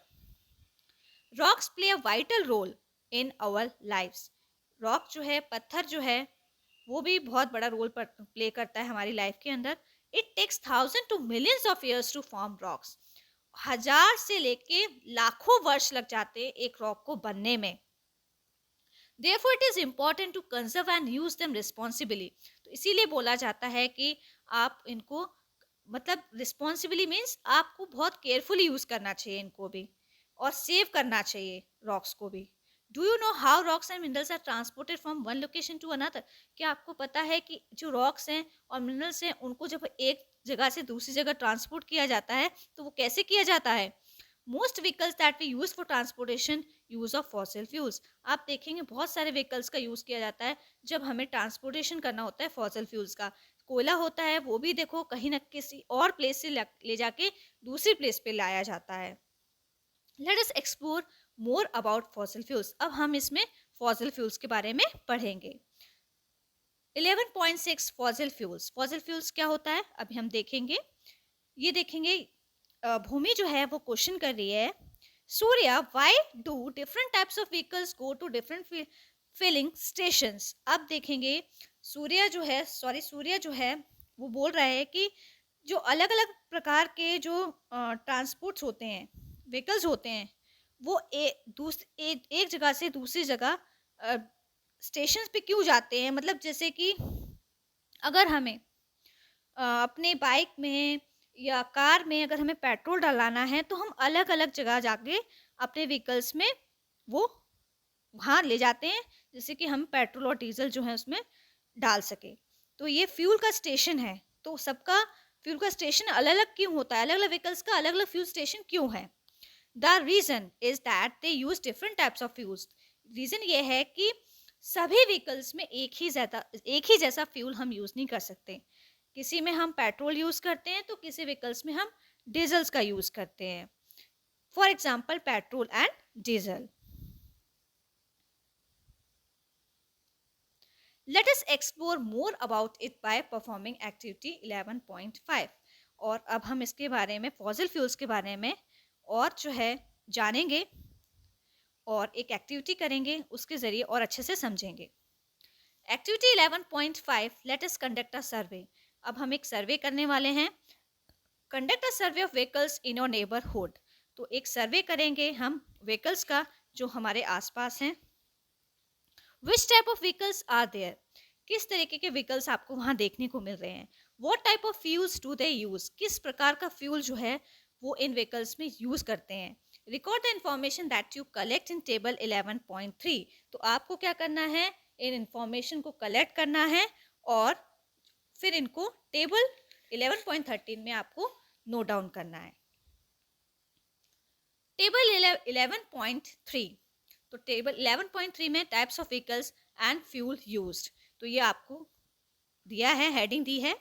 Rocks play a vital role in our lifes, rock जो है, पत्थर जो है, वो भी बहुत बड़ा रोल प्ले करता है हमारी लाइफ के अंदर। It takes 1000 to millions of years to form rocks, 1000 से लेके लाखों वर्ष लग जाते हैं एक रॉक को बनने में। Therefore it is important to conserve and use them responsibly, तो इसीलिए बोला जाता है कि आप इनको, मतलब रिस्पॉन्सिबली मीन्स आपको बहुत केयरफुली यूज करना चाहिए इनको भी, और सेव करना चाहिए रॉक्स को भी। Do you know how rocks and minerals are transported from one location to another, क्या आपको पता है कि जो रॉक्स हैं और मिनरल्स हैं उनको जब एक जगह से दूसरी जगह ट्रांसपोर्ट किया जाता है तो वो कैसे किया जाता है। Most vehicles that we use for transportation use of fossil fuels, आप देखेंगे बहुत सारे व्हीकल्स का यूज किया जाता है जब हमें ट्रांसपोर्टेशन करना होता है फॉसिल फ्यूल्स का। कोयला होता है वो भी देखो कहीं ना किसी और प्लेस से ले जाके दूसरी प्लेस पे लाया जाता है। Let us explore more about fossil fuels, अब हम इसमें फॉसिल फ्यूल्स के बारे में पढ़ेंगे। 11.6 फॉसिल फ्यूल्स। फॉसिल फ्यूल्स क्या होता है अभी हम देखेंगे। ये देखेंगे भूमि जो है वो क्वेश्चन कर रही है, Surya why do different types of vehicles go to different filling stations. अब देखेंगे सूर्या जो है वो बोल रहा है कि जो अलग अलग प्रकार के जो ट्रांसपोर्ट्स होते हैं, व्हीकल्स होते हैं, वो एक जगह से दूसरी जगह स्टेशन पे क्यों जाते हैं। मतलब जैसे कि अगर हमें अपने बाइक में या कार में अगर हमें पेट्रोल डलाना है तो हम अलग अलग जगह जाके अपने व्हीकल्स में वो वहाँ ले जाते हैं, जैसे कि हम पेट्रोल और डीजल जो है उसमें डाल सके। तो ये फ्यूल का स्टेशन है, तो सबका फ्यूल का स्टेशन अलग अलग क्यों होता है, अलग अलग व्हीकल्स का अलग अलग फ्यूल स्टेशन क्यों है। The reason is that they use different types of fuels. Reason ये है कि सभी व्हीकल्स में एक ही जैसा फ्यूल हम यूज नहीं कर सकते। किसी में हम पेट्रोल यूज करते हैं तो किसी व्हीकल्स में हम डीजल्स का यूज करते हैं। For example petrol and diesel. Let us explore more about it by performing activity 11.5। और अब हम इसके बारे में फॉसिल फ्यूल्स के बारे में और जो है जानेंगे और एक एक्टिविटी करेंगे, उसके जरिए और अच्छे से समझेंगे। Activity 11.5 let us conduct a survey. अब हम एक सर्वे करने वाले हैं। Conduct a survey of vehicles in your neighbourhood. तो एक सर्वे करेंगे हम व्हीकल्स का जो हमारे आसपास हैं। Which type of vehicles are there. किस तरीके के व्हीकल्स आपको वहाँ देखने को मिल रहे हैं। What type of fuels do they use. किस प्रकार का फ्यूल जो है वो इन व्हीकल्स में यूज करते हैं। Record the information that you collect in table 11.3। तो आपको क्या करना है, इन इंफॉर्मेशन को कलेक्ट करना है और फिर इनको टेबल 11.13 में आपको नोट डाउन करना है। टेबल 11.3। तो टेबल 11.3 में types of vehicles and fuel used. तो ये आपको दिया है, हेडिंग दी है,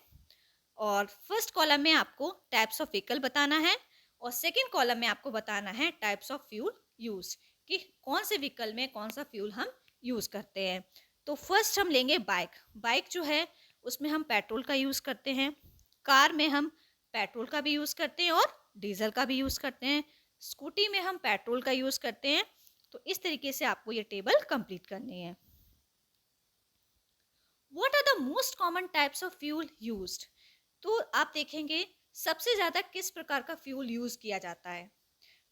और फर्स्ट कॉलम में आपको टाइप्स ऑफ व्हीकल बताना है और सेकंड कॉलम में आपको बताना है टाइप्स ऑफ फ्यूल यूज्ड, कि कौन से व्हीकल में कौन सा फ्यूल हम यूज करते हैं। तो फर्स्ट हम लेंगे बाइक। बाइक जो है उसमें हम पेट्रोल का यूज करते हैं। कार में हम पेट्रोल का भी यूज करते हैं और डीजल का भी यूज करते हैं। स्कूटी में हम पेट्रोल का यूज करते हैं। तो इस तरीके से आपको ये टेबल कंप्लीट करनी है। What are the most common types of fuel used? तो आप देखेंगे सबसे ज्यादा किस प्रकार का फ्यूल यूज किया जाता है।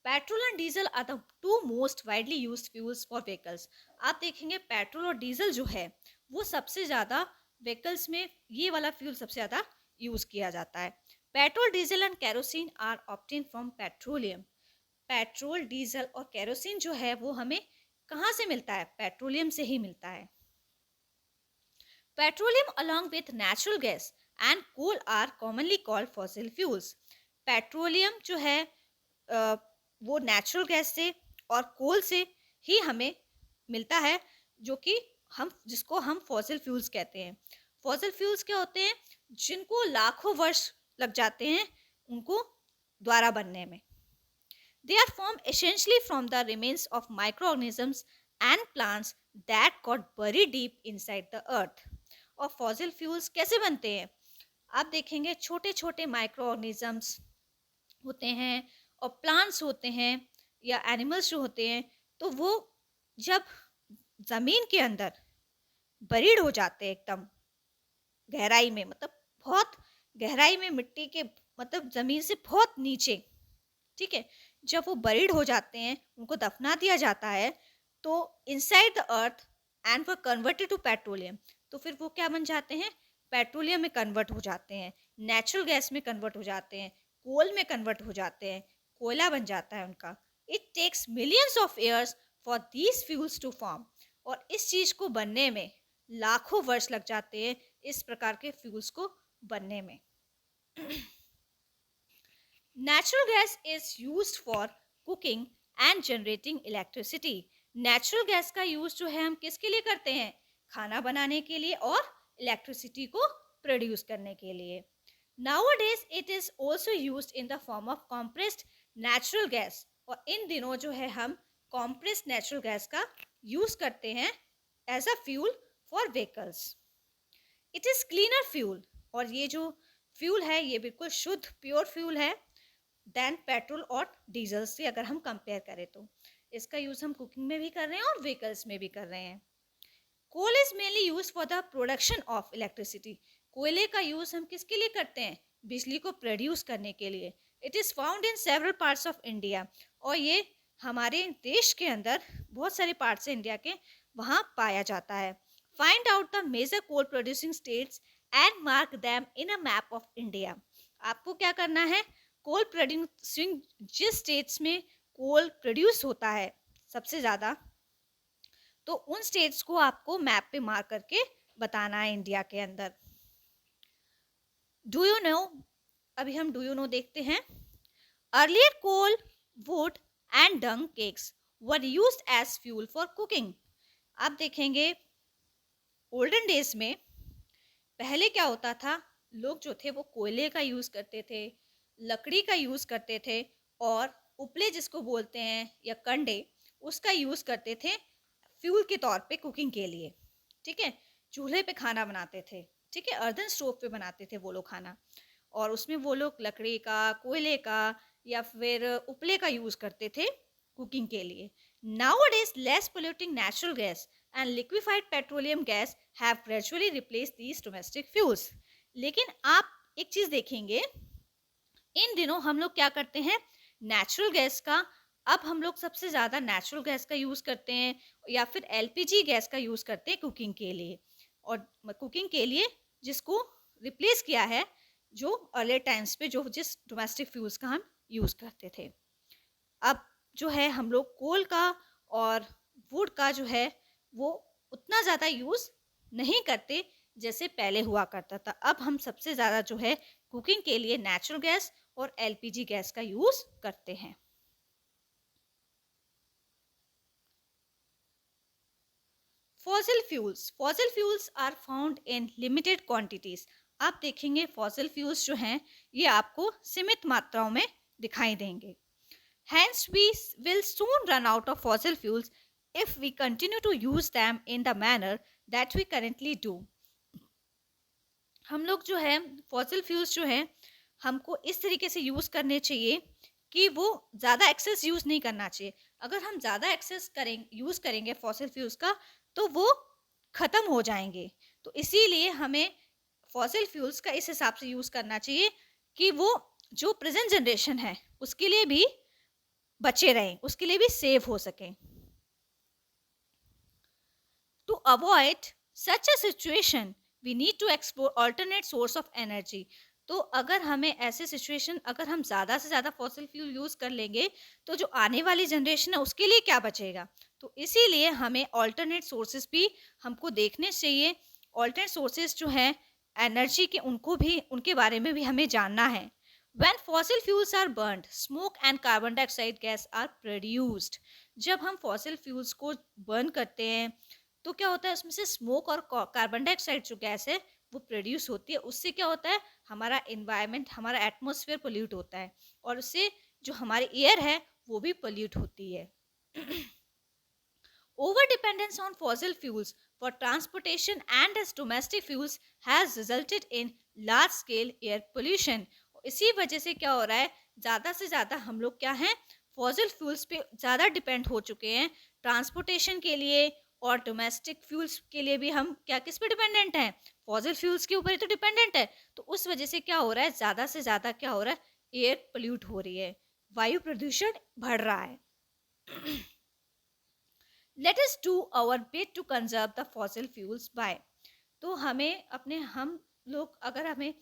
Petrol and diesel are the two most widely used fuels for vehicles. आप देखेंगे पेट्रोल और डीजल जो है वो सबसे ज्यादा व्हीकल्स में ये वाला फ्यूल सबसे ज्यादा यूज किया जाता है। Petrol, diesel and kerosene are obtain from petroleum. Petrol, diesel और केरोसिन जो है वो हमें कहाँ से मिलता है, पेट्रोलियम से ही मिलता है। Petroleum along with natural gas and coal are commonly called fossil fuels। Petroleum जो है वो नेचुरल गैस से और कोल से ही हमें मिलता है, जो कि जिसको हम फॉसिल फ्यूल्स कहते हैं। फॉसिल फ्यूल्स क्या होते हैं, जिनको लाखों वर्ष लग जाते हैं उनको द्वारा बनने में। They are formed essentially from the remains of microorganisms and plants that got buried deep inside the earth। और फॉसिल फ्यूल्स कैसे बनते हैं, आप देखेंगे छोटे छोटे माइक्रो ऑर्गेनिजम्स होते हैं और प्लांट्स होते हैं या एनिमल्स जो होते हैं, तो वो जब ज़मीन के अंदर बरीड हो जाते हैं एकदम गहराई में, मतलब बहुत गहराई में मिट्टी के, मतलब ज़मीन से बहुत नीचे, ठीक है, जब वो बरीड हो जाते हैं उनको दफना दिया जाता है, तो inside the earth and were converted to petroleum. तो फिर वो क्या बन जाते हैं, पेट्रोलियम में कन्वर्ट हो जाते हैं, नेचुरल गैस में कन्वर्ट हो जाते हैं, कोल में कन्वर्ट हो जाते हैं, कोयला बन जाता है उनका। It takes millions of years for these fuels to form. और इस चीज़ को बनने में लाखों वर्ष लग जाते हैं, इस प्रकार के फ्यूल्स को बनने में। Natural gas is used for cooking and generating electricity. Natural gas का यूज जो है हम किसके लिए करते हैं, खाना बनाने के लिए और इलेक्ट्रिसिटी को प्रोड्यूस करने के लिए। Nowadays it is also used in the form of compressed natural gas। और इन दिनों जो है हम कॉम्प्रेस्ड नेचुरल गैस का यूज़ करते हैं as a fuel for vehicles. It is cleaner fuel, और ये जो फ्यूल है ये बिल्कुल शुद्ध प्योर फ्यूल है देन पेट्रोल और डीजल से अगर हम कंपेयर करें तो। इसका यूज़ हम कुकिंग में भी कर रहे हैं और व्हीकल्स में भी कर रहे हैं। Coal is mainly use for the production of electricity. कोयले का यूज़ हम किसके लिए करते हैं? बिजली को प्रोड्यूस करने के लिए। It is found in several parts of India, और ये हमारे देश के अंदर बहुत सारे पार्ट्स हैं इंडिया के, वहाँ पाया जाता है। Find out the major coal producing states and mark them in a map of India. आपको क्या करना है? कोल प्रोड्यूसिंग जिस स्टेट्स में कोल प्रोड्यूस होता है सबसे ज़्यादा, तो उन स्टेट्स को आपको मैप पे मार्क करके बताना है इंडिया के अंदर। डू यू नो, अभी हम डू यू नो देखते हैं। Earlier coal, wood and dung cakes were used as fuel for cooking. आप देखेंगे ओल्डन डेज में पहले क्या होता था, लोग जो थे वो कोयले का यूज़ करते थे, लकड़ी का यूज़ करते थे, और उपले जिसको बोलते हैं या कंडे, उसका यूज़ करते थे फ्यूल के तौर पे कुकिंग के लिए। ठीक है, चूल्हे पे खाना बनाते थे। ठीक है, अर्दन स्टोव पे बनाते थे वो लोग खाना, और उसमें वो लोग लकड़ी का, कोयले का या फिर उपले का यूज़ करते थे कुकिंग के लिए। Nowadays, less polluting natural gas and liquefied petroleum gas have gradually replaced these domestic fuels. लेकिन आप एक चीज़ देखेंगे, इन दिनों हम लोग क्या करते हैं, नेचुरल गैस का, अब हम लोग सबसे ज़्यादा नेचुरल गैस का यूज़ करते हैं या फिर एलपीजी गैस का यूज़ करते हैं कुकिंग के लिए, और कुकिंग के लिए जिसको रिप्लेस किया है जो अर्ली टाइम्स पे जो जिस डोमेस्टिक फ्यूल्स का हम यूज़ करते थे। अब जो है हम लोग कोल का और वुड का जो है वो उतना ज़्यादा यूज़ नहीं करते जैसे पहले हुआ करता था। अब हम सबसे ज़्यादा जो है कुकिंग के लिए नेचुरल गैस और एलपीजी गैस का यूज़ करते हैं। Fossil fuels are found in limited quantities. आप देखेंगे फॉसिल फ्यूल्स जो हैं ये आपको सीमित मात्राओं में दिखाई देंगे। Hence, we will soon run out of fossil fuels if we continue to use them in the manner that we currently do. हम लोग जो है फॉसिल फ्यूल्स जो है हमको इस तरीके से यूज़ करने चाहिए कि वो ज़्यादा एक्सेस यूज़ नहीं करना चाहिए। अगर हम ज़्यादा एक्सेस यूज़ करेंगे फॉसिल फ्यूल्स का तो वो ख़त्म हो जाएंगे। तो इसीलिए हमें फॉसिल फ्यूल्स का इस हिसाब से यूज़ करना चाहिए कि वो जो प्रेजेंट जनरेशन है उसके लिए भी बचे रहें, उसके लिए भी सेव हो सकें। To avoid such a situation we need to explore alternate source of energy. तो अगर हमें ऐसे सिचुएशन, अगर हम ज़्यादा से ज़्यादा फॉसिल फ्यूल यूज़ कर लेंगे तो जो आने वाली जनरेशन है उसके लिए क्या बचेगा। तो इसीलिए हमें अल्टरनेट सोर्सेज भी हमको देखने चाहिए। अल्टरनेट सोर्सेज जो हैं एनर्जी के, उनको भी, उनके बारे में भी हमें जानना है। When fossil fuels are burned, smoke and carbon dioxide gas are produced. जब हम fossil fuels को burn करते हैं तो क्या होता है, उसमें से स्मोक और कार्बन डाइऑक्साइड जो गैस है वो प्रोड्यूस होती है। उससे क्या होता है, हमारा एनवायरनमेंट, हमारा एटमॉस्फेयर पोल्यूट होता है, और उससे जो हमारी एयर है वो भी पोल्यूट होती है। Over dependence on fossil fuels for transportation and as domestic fuels has resulted in large scale air pollution. इसी वजह से क्या हो रहा है, ज़्यादा से ज़्यादा हम लोग क्या हैं, फॉसिल फ्यूल्स पे ज़्यादा डिपेंड हो चुके हैं ट्रांसपोर्टेशन के लिए, और डोमेस्टिक फ्यूल्स के लिए भी हम क्या, किस पे डिपेंडेंट हैं, फॉसिल फ्यूल्स के ऊपर ही तो डिपेंडेंट है। तो उस वजह से क्या हो रहा है, ज़्यादा से ज़्यादा क्या हो रहा है, एयर पोल्यूट हो रही है, वायु प्रदूषण बढ़ रहा है। Let us do our bit to conserve the fossil fuels by. तो हमें अपने, हम लोग अगर हमें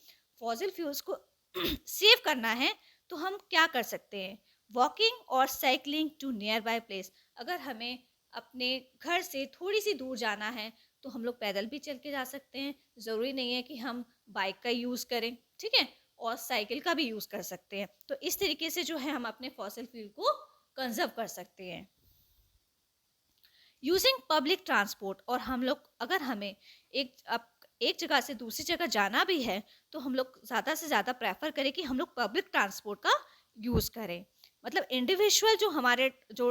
फॉसिल फ्यूल्स को सेव करना है तो हम क्या कर सकते हैं, वॉकिंग और cycling to nearby place. अगर हमें अपने घर से थोड़ी सी दूर जाना है तो हम लोग पैदल भी चल के जा सकते हैं, ज़रूरी नहीं है कि हम बाइक का यूज़ करें। ठीक है, और साइकिल का भी यूज़ कर सकते हैं। तो इस तरीके से जो है हम अपने फॉसिल फ्यूल को कंजर्व कर सकते हैं। यूजिंग पब्लिक ट्रांसपोर्ट, और हम लोग अगर हमें एक जगह से दूसरी जगह जाना भी है तो हम लोग ज़्यादा से ज़्यादा प्रेफर करें कि हम लोग पब्लिक ट्रांसपोर्ट का यूज़ करें। मतलब इंडिविजुअल जो हमारे जो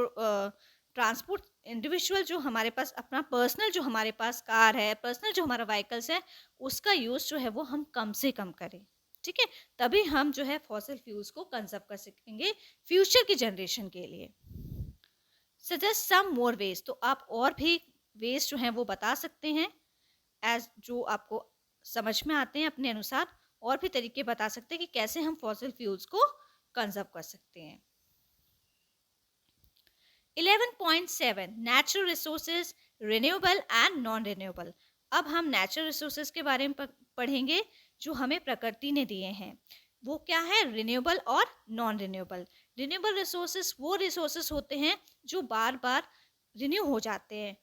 ट्रांसपोर्ट इंडिविजुअल जो हमारे पास अपना पर्सनल जो हमारे पास कार है, पर्सनल जो हमारा व्हीकल्स है, उसका यूज़ जो है वो हम कम से कम करें, ठीक है? तभी हम जो है फॉसिल फ्यूल्स को कंजर्व कर सकेंगे फ्यूचर की जनरेशन के लिए। सजेस्ट सम मोर वेज, तो आप और भी वेज जो हैं वो बता सकते हैं एज जो आपको समझ में आते हैं अपने अनुसार, और भी तरीके बता सकते हैं कि कैसे हम फॉसिल फ्यूल्स को कंजर्व कर सकते हैं। 11.7 natural resources, renewable and non renewable. अब हम नेचुरल रिसोर्सेज के बारे में पढ़ेंगे जो हमें प्रकृति ने दिए हैं। वो क्या है? रिन्यूएबल और नॉन रिन्यूएबल। रिन्यूएबल रिसोर्सेज वो रिसोर्सेज होते हैं जो बार बार रिन्यू हो जाते हैं,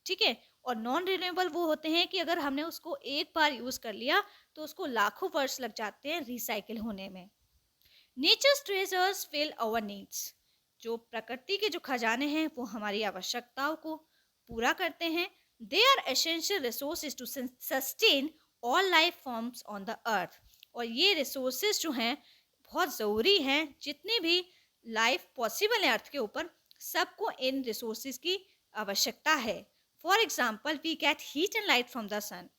ठीक है? और नॉन रिन्यूएबल वो होते हैं कि अगर हमने उसको एक बार यूज़ कर लिया तो उसको लाखों वर्ष लग जाते हैं रिसाइकिल होने में। Nature's treasures fill our needs, जो प्रकृति के जो खजाने हैं वो हमारी आवश्यकताओं को पूरा करते हैं। They are essential resources to sustain all life forms on the earth, और ये रिसोर्सेज जो हैं बहुत ज़रूरी हैं, जितनी भी लाइफ पॉसिबल है अर्थ के ऊपर सबको इन रिसोर्सेज की आवश्यकता है। For example we get heat and light from the sun.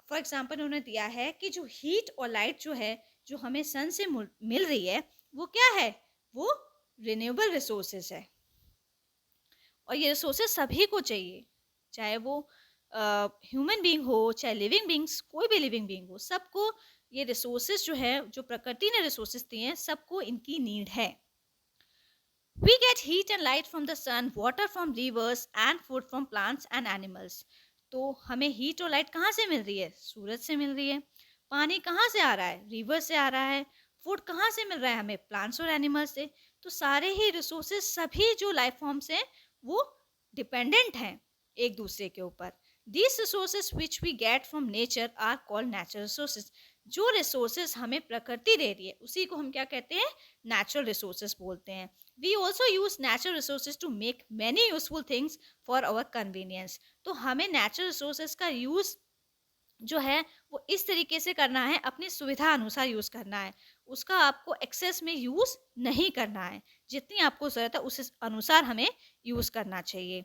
For example उन्होंने दिया है कि जो हीट और लाइट जो है जो हमें सन से मिल रही है वो क्या है? वो रिन्यूएबल रिसोर्सेज है, और ये रिसोर्सेज सभी को चाहिए, चाहे वो ह्यूमन बीइंग हो, चाहे लिविंग बीइंग्स, कोई भी लिविंग बीइंग हो, सबको ये रिसोर्सेज जो है जो प्रकृति ने रिसोर्सेज दिए हैं सबको इनकी नीड है। We get heat and light from the sun, water from rivers and food from plants and animals. तो हमें हीट और लाइट कहाँ से मिल रही है? सूरज से मिल रही है। पानी कहाँ से आ रहा है? रिवर से आ रहा है। फूड कहाँ से मिल रहा है हमें? प्लांट्स और एनिमल्स से। तो सारे ही रिसोर्सेज, सभी जो लाइफ फॉर्म्स हैं वो डिपेंडेंट हैं एक दूसरे के ऊपर। These resources which we get from nature are called natural resources. जो रिसोर्सेज हमें प्रकृति दे रही है उसी को हम क्या कहते हैं? नेचुरल रिसोर्सेज बोलते हैं। We also use natural resources to make many useful things for our convenience. तो हमें नेचुरल रिसोर्सेज का यूज जो है वो इस तरीके से करना है, अपनी सुविधा अनुसार यूज करना है, उसका आपको एक्सेस में यूज नहीं करना है, जितनी आपको जरूरत है उस अनुसार हमें यूज करना चाहिए।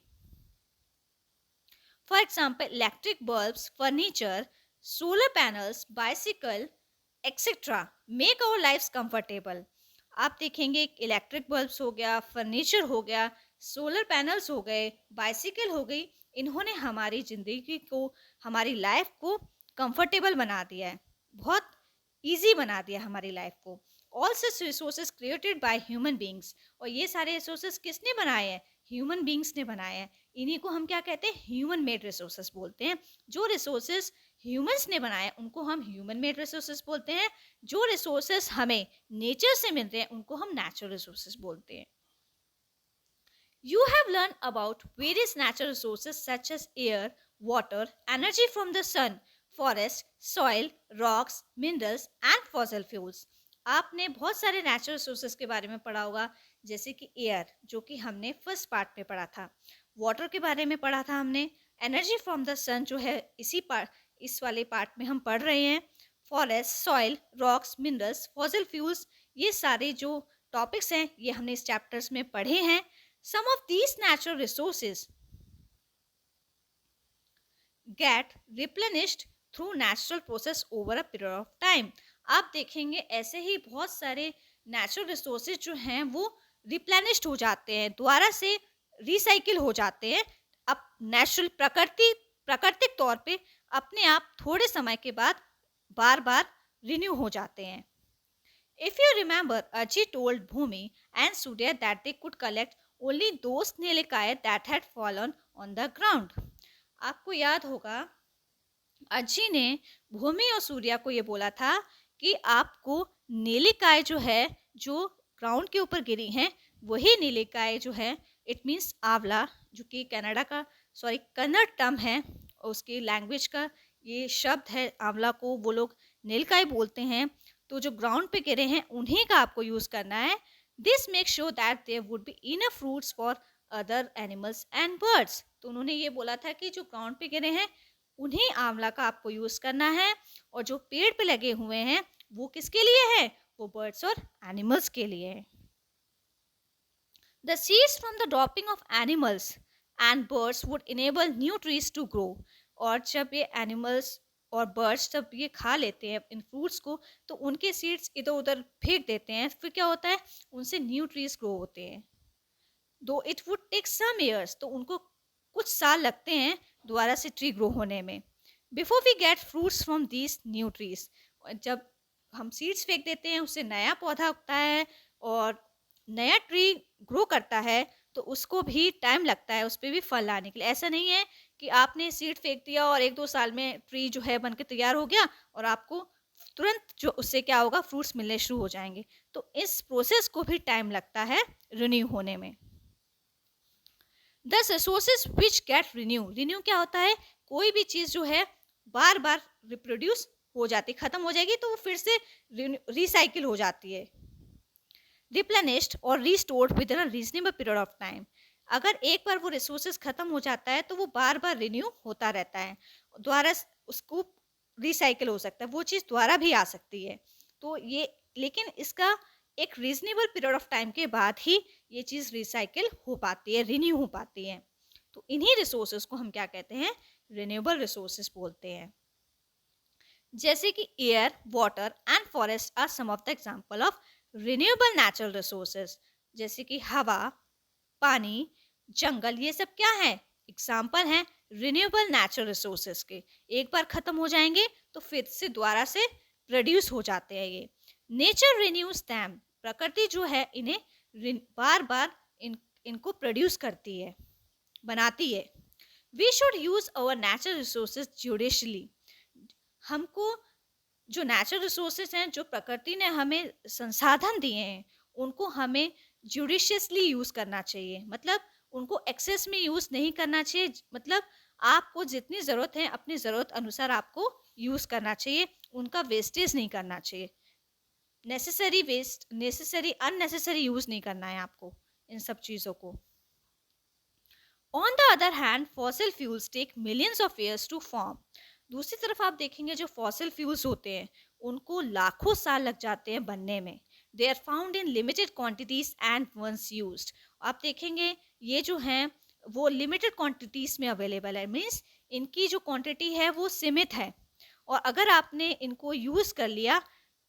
For example electric bulbs, furniture, solar panels, bicycle etcetera make our lifes comfortable. आप देखेंगे इलेक्ट्रिक बल्ब्स हो गया, फर्नीचर हो गया, सोलर पैनल्स हो गए, बाइसिकल हो गई, इन्होंने हमारी ज़िंदगी को, हमारी लाइफ को कंफर्टेबल बना दिया है, बहुत इजी बना दिया हमारी लाइफ को। All such resources created by human beings, और ये सारे रिसोर्सेज किसने बनाए हैं? ह्यूमन बींग्स ने बनाए हैं। इन्हीं को हम क्या कहते हैं? ह्यूमन मेड रिसोर्सेज बोलते हैं। जो रिसोर्सेज ह्यूमंस ने बनाए उनको हम ह्यूमन मेड रिसोर्सेज बोलते हैं। जो रिसोर्सेज हमें नेचर से मिलते हैं उनको हम नेचुरल रिसोर्सेज बोलते हैं। You have learned about various natural resources such as air, water, energy from the sun, forest, soil, rocks, minerals and fossil fuels. आपने बहुत सारे नेचुरल रिसोर्सेज के बारे में पढ़ा होगा, जैसे कि एयर जो कि हमने फर्स्ट पार्ट में पढ़ा था, वाटर के बारे में पढ़ा था हमने, एनर्जी फ्रॉम द सन जो है इस वाले पार्ट में हम पढ़ रहे हैं, forest, soil, rocks, minerals, fossil fuels, ये सारे जो टॉपिक्स हैं ये हमने इस चैप्टर्स में पढ़े हैं। Some of these natural resources get replenished through natural process over a period of time. आप देखेंगे ऐसे ही बहुत सारे नेचुरल रिसोर्सेज जो हैं वो रिप्लेनिश्ड हो जाते हैं, दोबारा से रिसाइकिल हो जाते हैं। अब प्राकृतिक तौर पे अपने आप थोड़े समय के बाद बार बार रिन्यू हो जाते हैं। If you remember, Ajit told Bhumi and Surya that they could collect only those nelikai that had fallen on the ground. आपको याद होगा अज्जी ने भूमि और सूर्या को ये बोला था कि आपको नीलिकाय जो है जो ग्राउंड के ऊपर गिरी हैं वही नीलिकाय जो है, इट मीन्स आंवला, जो कि कन्नड़ टर्म है, उसकी लैंग्वेज का ये शब्द है आंवला को वो लोग नीलकाय बोलते हैं। तो जो ग्राउंड पे गिरे हैं उन्हीं का आपको यूज़ करना है। This make sure that there would be enough fruits for other animals and birds. तो उन्होंने ये बोला था कि जो ग्राउंड पे गिरे हैं उन्हीं आंवला का आपको यूज़ करना है, और जो पेड़ पे लगे हुए हैं वो किसके लिए है? वो बर्ड्स और एनिमल्स के लिए है। The seeds from the dropping of animals and birds would enable new trees to grow. और जब ये एनिमल्स और बर्ड्स जब ये खा लेते हैं इन फ्रूट्स को, तो उनके सीड्स इधर उधर फेंक देते हैं, फिर क्या होता है, उनसे न्यू ट्रीज ग्रो होते हैं. Though it would take some years, तो उनको कुछ साल लगते हैं दोबारा से ट्री ग्रो होने में. Before we get fruits from these new trees, जब हम सीड्स फेंक देते हैं उससे नया पौधा उगता है और नया ट्री ग्रो करता है, तो उसको भी टाइम लगता है उस पर भी फल आने के लिए. ऐसा नहीं है कि आपने सीड फेंक दिया और 1-2 साल में ट्री जो है बन के तैयार हो गया और आपको तुरंत जो उससे क्या होगा, फ्रूट्स मिलने शुरू हो जाएंगे. तो इस प्रोसेस को भी टाइम लगता है रिन्यू होने में. दस रिसोर्सेज विच गेट रिन्यू क्या होता है, कोई भी चीज़ जो है बार बार रिप्रोड्यूस हो जाती, खत्म हो जाएगी तो वो फिर से रिसाइकिल हो जाती है. रिप्लेनिश्ड और restored with in a reasonable period of time. अगर एक बार वो रिसोर्सेज खत्म हो जाता है तो वो बार बार रिन्यू होता रहता है, दोबारा उसको रिसाइकिल हो सकता है, वो चीज़ दोबारा भी आ सकती है. तो ये लेकिन इसका एक रीजनेबल पीरियड ऑफ टाइम के बाद ही ये चीज़ रिसाइकिल हो पाती है, रिन्यू हो पाती है. तो इन्हीं रिसोर्सेज को हम क्या कहते हैं, रिन्यूएबल रिसोर्सेज बोलते हैं. जैसे कि air, water and forest are some of the example of renewable natural resources. जैसे कि हवा, पानी, जंगल, ये सब क्या है, एग्जाम्पल हैं रिन्यूएबल नेचुरल रिसोर्सेज के. एक बार खत्म हो जाएंगे तो फिर से दोबारा से प्रोड्यूस हो जाते हैं ये. नेचर रिन्यूज दैम, प्रकृति जो है इन्हें बार बार इनको प्रोड्यूस करती है, बनाती है. We should use our natural resources judiciously. हमको जो नेचुरल रिसोर्सेज हैं, जो प्रकृति ने हमें संसाधन दिए हैं, उनको हमें जुडिशियसली यूज़ करना चाहिए. मतलब उनको एक्सेस में यूज़ नहीं करना चाहिए. मतलब आपको जितनी ज़रूरत है अपनी ज़रूरत अनुसार आपको यूज़ करना चाहिए, उनका वेस्टेज नहीं करना चाहिए. नेसेसरी अननेसेसरी यूज़ नहीं करना है आपको इन सब चीज़ों को. On the other hand fossil fuels take millions of years to form. दूसरी तरफ आप देखेंगे जो फॉसिल फ्यूल्स होते हैं उनको लाखों साल लग जाते हैं बनने में. They are found in limited quantities and once used. आप देखेंगे ये जो हैं वो लिमिटेड क्वांटिटीज में अवेलेबल है, मीन्स इनकी जो क्वांटिटी है वो सीमित है, और अगर आपने इनको यूज़ कर लिया,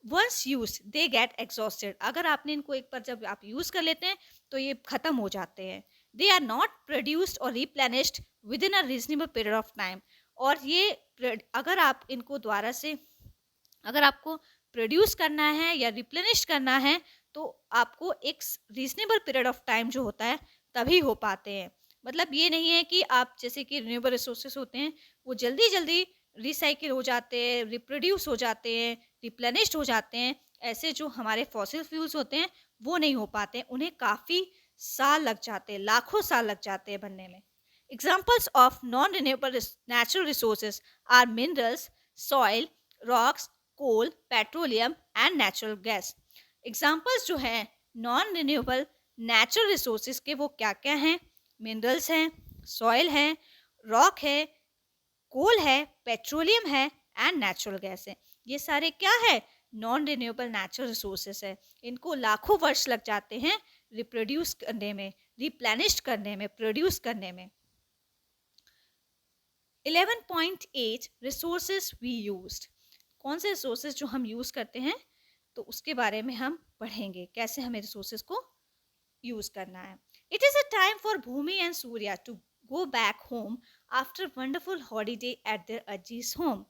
once use they get exhausted. अगर आपने इनको एक बार जब आप यूज़ कर लेते हैं तो ये ख़त्म हो जाते हैं. दे आर नॉट प्रोड्यूस्ड और replenished with in a reasonable period of time. और ये अगर आप इनको दोबारा से अगर आपको प्रोड्यूस करना है या रिप्लेनिश करना है तो आपको एक रीजनेबल पीरियड ऑफ टाइम जो होता है तभी हो पाते हैं. मतलब ये नहीं है कि आप जैसे कि रिन्यूएबल रिसोर्सेज होते हैं वो जल्दी जल्दी रिसाइकिल हो जाते हैं, रिप्रोड्यूस हो जाते हैं, रिप्लेनिश्ड हो जाते हैं. ऐसे जो हमारे फॉसिल फ्यूल्स होते हैं वो नहीं हो पाते, उन्हें काफ़ी साल लग जाते हैं, लाखों साल लग जाते हैं बनने में. Examples of non-renewable natural resources are minerals, soil, rocks, coal, petroleum and natural gas. Examples जो हैं non-renewable natural resources के वो क्या क्या हैं? Minerals हैं, soil है, rock है, coal है, petroleum है and natural gas है. ये सारे क्या है? नॉन-रिन्यूएबल नेचुरल रिसोर्सेज है. इनको लाखों वर्ष लग जाते हैं रिप्रोड्यूस करने में, रिप्लेनिश करने में, प्रोड्यूस करने में. 11.8 रिसोर्सेज वी यूज्ड. कौन से रिसोर्सेज जो हम यूज़ करते हैं तो उसके बारे में हम पढ़ेंगे, कैसे हमें रिसोर्सेज को यूज़ करना है. It is a time for Bhoomi and Surya to go back home after wonderful holiday at their Aziz home.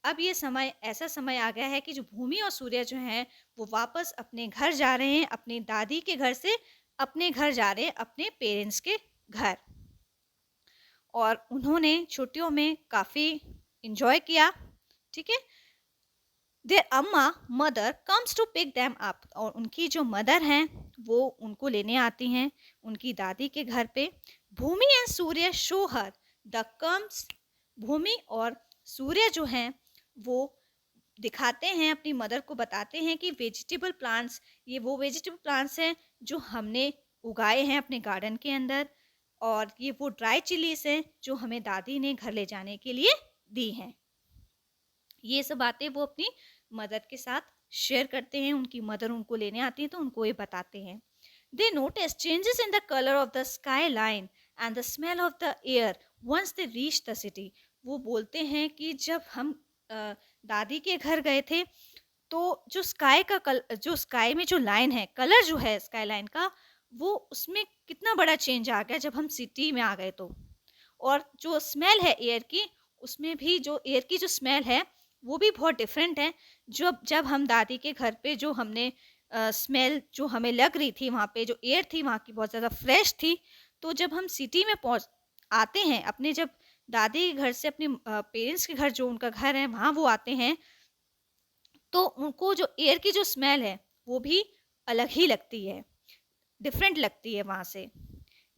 अब ये समय ऐसा समय आ गया है कि जो भूमि और सूर्य जो हैं वो वापस अपने घर जा रहे हैं, अपनी दादी के घर से अपने घर जा रहे हैं, अपने पेरेंट्स के घर. और उन्होंने छुट्टियों में काफ़ी इंजॉय किया. ठीक है. Their Amma mother comes to pick them up. और उनकी जो मदर हैं वो उनको लेने आती हैं उनकी दादी के घर पे. Bhumi and Surya show her the comes. Bhumi और सूर्य जो हैं वो दिखाते हैं, अपनी मदर को बताते हैं कि वेजिटेबल प्लांट्स, ये वो वेजिटेबल प्लांट्स हैं जो हमने उगाए हैं अपने गार्डन के अंदर, और ये वो ड्राई चिलीज हैं जो हमें दादी ने घर ले जाने के लिए दी हैं. ये सब बातें वो अपनी मदर के साथ शेयर करते हैं. उनकी मदर उनको लेने आती है तो उनको ये बताते हैं. They notice changes in the color of the skyline and the smell of the air once they reach the city. वो बोलते हैं कि जब हम दादी के घर गए थे तो जो स्काई में जो लाइन है, कलर जो है स्काई लाइन का, वो उसमें कितना बड़ा चेंज आ गया जब हम सिटी में आ गए तो। और जो स्मेल है एयर की, उसमें भी जो एयर की जो स्मेल है वो भी बहुत डिफरेंट है। जब जब हम दादी के घर पे जो हमने स्मेल जो हमें लग रही थी, वहाँ पे जो एयर थी वहाँ की बहुत ज़्यादा फ्रेश थी। तो जब हम सिटी में पहुँच आते हैं, अपने जब दादी के घर से अपने पेरेंट्स के घर जो उनका घर है वहाँ वो आते हैं, तो उनको जो एयर की जो स्मेल है वो भी अलग ही लगती है, डिफरेंट लगती है वहाँ से।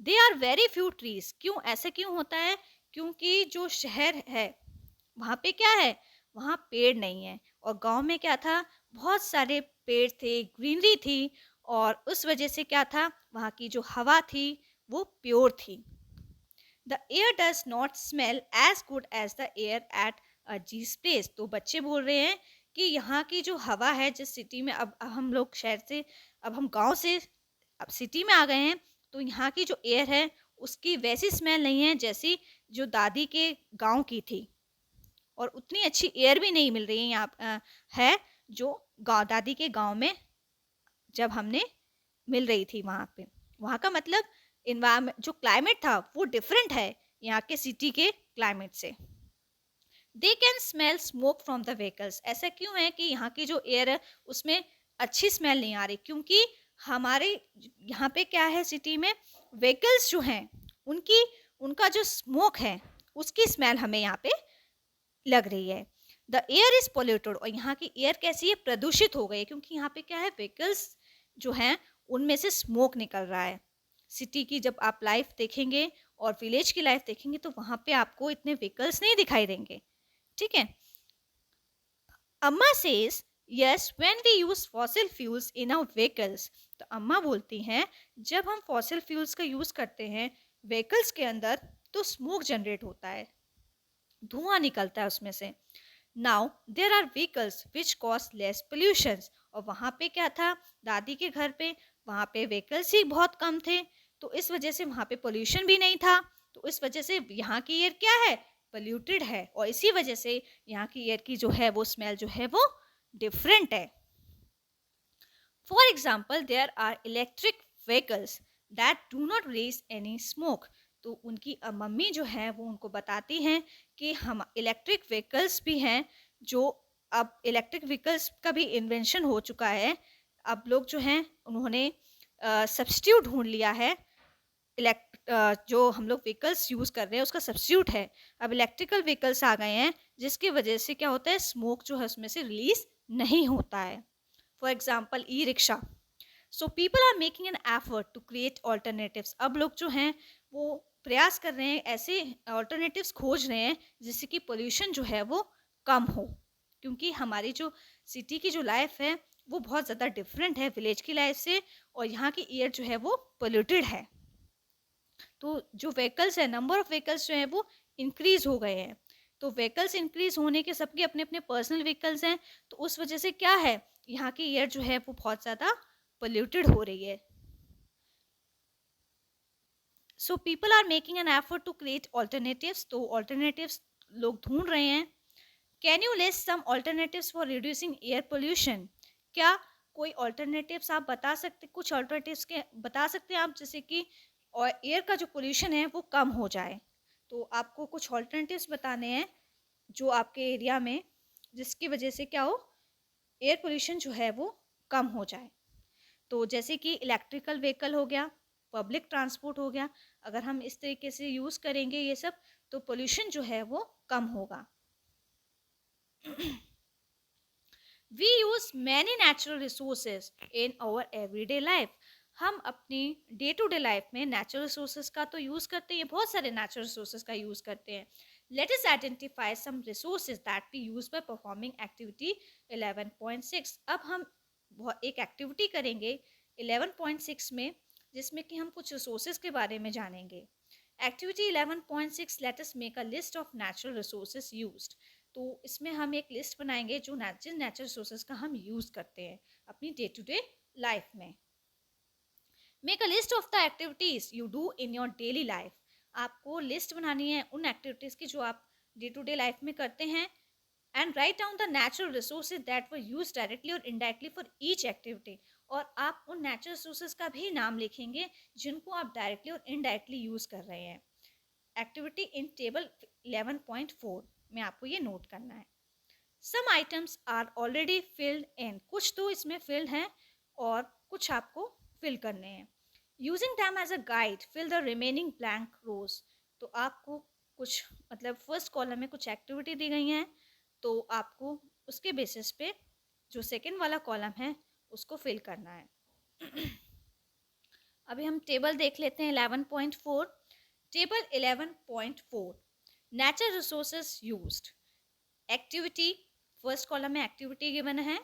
They are very few trees. क्यों ऐसे क्यों होता है? क्योंकि जो शहर है वहाँ पे क्या है, वहाँ पेड़ नहीं है, और गांव में क्या था, बहुत सारे पेड़ थे, ग्रीनरी थी, और उस वजह से क्या था, वहाँ की जो हवा थी वो प्योर थी। The air does not smell as good as the air at Aziz place. तो बच्चे बोल रहे हैं कि यहाँ की जो हवा है, जिस सिटी में अब हम लोग शहर से, अब हम गांव से अब सिटी में आ गए हैं, तो यहाँ की जो एयर है उसकी वैसी स्मेल नहीं है जैसी जो दादी के गांव की थी, और उतनी अच्छी एयर भी नहीं मिल रही है यहाँ है जो गाँव दादी के गांव में जब हमने मिल रही थी वहाँ पे। वहाँ का मतलब इन्वायरमेंट जो क्लाइमेट था वो डिफरेंट है यहाँ के सिटी के क्लाइमेट से। They can smell smoke from the vehicles. ऐसा क्यों है कि यहाँ की जो एयर है उसमें अच्छी स्मेल नहीं आ रही? क्योंकि हमारे यहाँ पे क्या है, सिटी में व्हीकल्स जो हैं उनकी उनका जो स्मोक है उसकी स्मेल हमें यहाँ पे लग रही है। The air is polluted. और यहाँ की एयर कैसी है, प्रदूषित हो गई है, क्योंकि यहाँ पे क्या है, व्हीकल्स जो हैं उनमें से स्मोक निकल रहा है। सिटी की जब आप लाइफ देखेंगे और विलेज की लाइफ देखेंगे तो वहाँ पे आपको इतने व्हीकल्स नहीं दिखाई देंगे, ठीक है। Amma says yes when we use fossil fuels in our vehicles. तो अम्मा बोलती हैं जब हम फॉसिल फ्यूल्स का यूज करते हैं व्हीकल्स के अंदर तो स्मोक जनरेट होता है, धुआं निकलता है उसमें से। Now there are vehicles which cause less pollution. और वहाँ पे क्या था, दादी के घर पे वहाँ पे व्हीकल्स ही बहुत कम थे, तो इस वजह से वहाँ पे पोल्यूशन भी नहीं था। तो इस वजह से यहाँ की एयर क्या है, पोल्यूटेड है, और इसी वजह से यहाँ की एयर की जो है वो स्मेल जो है वो डिफरेंट है। For example there are electric vehicles that do not raise any smoke. तो उनकी मम्मी जो है वो उनको बताती हैं कि हम इलेक्ट्रिक व्हीकल्स भी हैं, जो अब इलेक्ट्रिक व्हीकल्स का भी इन्वेंशन हो चुका है। अब लोग जो हैं उन्होंने सब्स्टिट्यूट ढूंढ लिया है, जो हम लोग व्हीकल्स यूज़ कर रहे हैं उसका सब्स्टिट्यूट है। अब इलेक्ट्रिकल व्हीकल्स आ गए हैं जिसकी वजह से क्या होता है, स्मोक जो है उसमें से रिलीज नहीं होता है। For example e rickshaw. So people are making an effort to create alternatives. अब लोग जो हैं वो प्रयास कर रहे हैं, ऐसे ऑल्टरनेटिव्स खोज रहे हैं जिससे कि पोल्यूशन जो है वो कम हो, क्योंकि हमारी जो सिटी की जो लाइफ है वो बहुत ज़्यादा डिफरेंट है विलेज की लाइफ से, और यहाँ की एयर जो है वो पोल्यूटेड है। तो जो व्हीकल्स है, नंबर ऑफ व्हीकल्स जो है वो इंक्रीज हो गए हैं। तो व्हीकल्स इंक्रीज होने के सबके अपने अपने पर्सनल व्हीकल्स हैं, तो उस वजह से क्या है, यहाँ की एयर जो है वो बहुत ज़्यादा पोल्यूटेड हो रही है। So people are making an effort to create alternatives. तो ऑल्टरनेटिव्स लोग ढूंढ रहे हैं। Can you list some alternatives for reducing air pollution. क्या कोई ऑल्टरनेटिव्स आप बता सकते, कुछ ऑल्टरनेटिव्स के बता सकते हैं आप, जैसे कि और एयर का जो पोल्यूशन है वो कम हो जाए। तो आपको कुछ ऑल्टरनेटिव्स बताने हैं जो आपके एरिया में, जिसकी वजह से क्या हो, एयर पोल्यूशन जो है वो कम हो जाए। तो जैसे कि इलेक्ट्रिकल व्हीकल हो गया, पब्लिक ट्रांसपोर्ट हो गया, अगर हम इस तरीके से यूज़ करेंगे ये सब तो पोल्यूशन जो है वो कम होगा। We use many natural resources in our everyday life. हम अपनी डे टू डे लाइफ में नेचुरल रिसोर्सेज का तो यूज़ करते हैं, बहुत सारे नेचुरल रिसोर्सेज का यूज़ करते हैं। Let us identify some resources that we use by performing activity 11.6। अब हम एक एक्टिविटी करेंगे 11.6 में, जिसमें कि हम कुछ रिसोर्सेज के बारे में जानेंगे। Activity 11.6 let us make a list of natural resources used. तो इसमें हम एक लिस्ट बनाएंगे जो नेचुरल रिसोर्सेज का हम यूज़ करते हैं अपनी डे टू डे लाइफ में। Make a list of the activities you do in your daily life. आपको लिस्ट बनानी है उन एक्टिविटीज की जो आप डे टू डे लाइफ में करते हैं। And write down the natural resources that were use directly और इनडायरेक्टली फॉर ईच एक्टिविटी। और आप उन नेचुरल रिसोर्सेज का भी नाम लिखेंगे जिनको आप डायरेक्टली और इनडायरेक्टली यूज कर रहे हैं। एक्टिविटी इन टेबल 11.4 में आपको ये नोट करना है। Some items are already filled in, कुछ तो इसमें फिल्ड हैं और कुछ आपको फिल करने हैं। Using them as a guide fill the remaining blank rows. तो आपको कुछ मतलब फर्स्ट कॉलम में कुछ एक्टिविटी दी गई हैं, तो आपको उसके बेसिस पे जो सेकेंड वाला कॉलम है उसको फिल करना है। अभी हम टेबल देख लेते हैं 11.4। Table 11.4 natural resources used. Activity first column में एक्टिविटी गिवन है,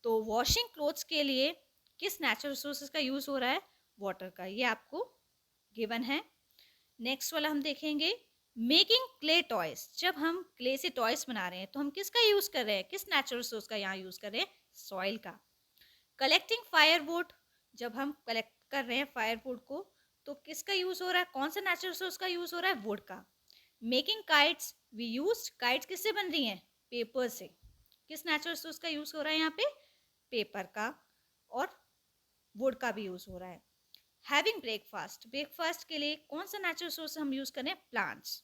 तो वॉशिंग क्लोथ्स के लिए किस नेचुरल रिसोर्सेज का यूज हो रहा है? वाटर का, ये आपको गिवन है। नेक्स्ट वाला हम देखेंगे मेकिंग क्ले टॉयज। जब हम क्ले से टॉयज बना रहे हैं तो हम किसका यूज कर रहे हैं? किस नेचुरल रिसोर्स का यहाँ यूज कर रहे हैं? सॉइल का। कलेक्टिंग फायरवुड, जब हम कलेक्ट कर रहे हैं फायरवुड को तो किसका यूज हो रहा है? कौन सा नेचुरल रिसोर्स का यूज हो रहा है? वुड का। Making kites we use, kites किससे बन रही हैं? पेपर से। किस नेचुरल रिसोर्स का यूज हो रहा है यहाँ पे? पेपर का और वुड का भी यूज हो रहा है। हैविंग ब्रेकफास्ट, ब्रेकफास्ट के लिए कौन सा नेचुरल रिसोर्स हम यूज करें? Plants.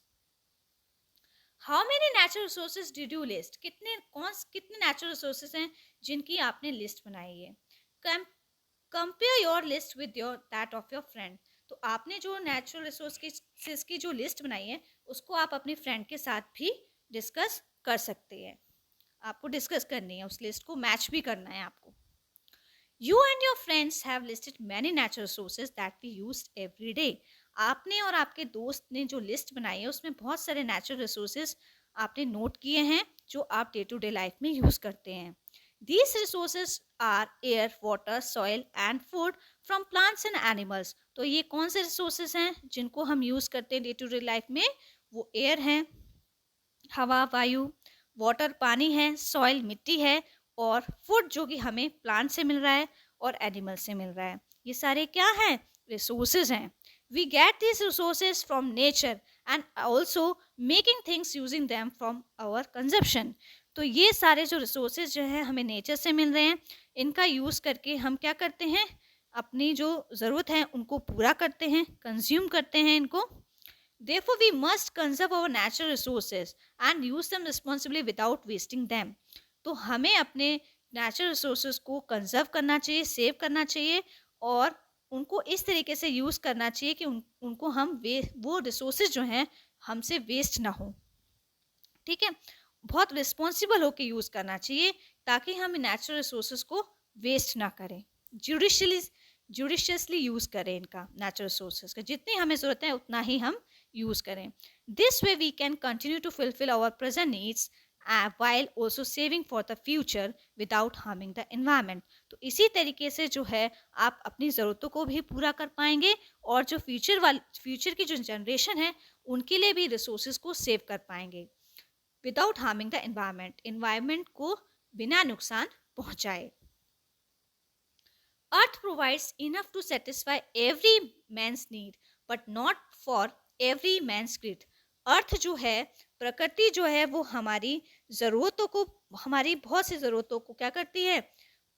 How many natural resources did you list, कितने नेचुरल रिसोर्सेज हैं जिनकी आपने लिस्ट बनाई है? Compare your list with your that of your friend. तो आपने जो नेचुरल रिसोर्स की जो लिस्ट बनाई है उसको आप अपने फ्रेंड के साथ भी डिस्कस कर सकते हैं। आपको डिस्कस करनी है, उस लिस्ट को मैच भी करना है आपको। You and your friends have listed many natural resources that we use every day. आपने और आपके दोस्त ने जो लिस्ट बनाई है उसमें बहुत सारे नेचुरल रिसोर्सेज आपने नोट किए हैं जो आप डे टू डे लाइफ में यूज करते हैं। These resources are air, water, soil and food from plants and animals. तो ये कौन से रिसोर्सेज हैं जिनको हम यूज करते हैं डे टू डे लाइफ में? वो एयर है, हवा वायु, वाटर पानी है, सॉइल मिट्टी है और फूड जो कि हमें प्लांट से मिल रहा है और एनिमल से मिल रहा है। ये सारे क्या हैं? रिसोर्सेज हैं। We get this resources from nature and also making things using them from our consumption. तो ये सारे जो रिसोर्सेज जो है हमें नेचर से मिल रहे हैं, इनका यूज़ करके हम क्या करते हैं? अपनी जो ज़रूरत है उनको पूरा करते हैं, कंज्यूम करते हैं इनको। Therefore, we must conserve our natural resources and use them responsibly without wasting them. तो हमें अपने नेचुरल रिसोर्सेज को कंजर्व करना चाहिए, सेव करना चाहिए और उनको इस तरीके से यूज़ करना चाहिए कि उनको हम वो रिसोर्सेज जो हैं हमसे वेस्ट ना हो। ठीक है, बहुत रिस्पॉन्सिबल होकर यूज़ करना चाहिए ताकि हम नेचुरल रिसोर्सेज को वेस्ट ना करें। जुडिशियसली यूज़ करें इनका, नेचुरल रिसोर्सेज का जितनी हमें ज़रूरत है उतना ही हम यूज़ करें। This way we can continue to fulfil our present needs while also saving for the future without harming the environment. तो इसी तरीके से जो है आप अपनी ज़रूरतों को भी पूरा कर पाएंगे और जो फ्यूचर की जो जनरेशन है उनके लिए भी रिसोर्सेज को सेव कर पाएंगे विदाउट हार्मिंग द एनवायरमेंट को बिना नुकसान पहुंचाए। Earth provides enough to satisfy every man's need but not for every man's greed. Earth जो है, प्रकृति जो है वो हमारी ज़रूरतों को, हमारी बहुत सी ज़रूरतों को क्या करती है?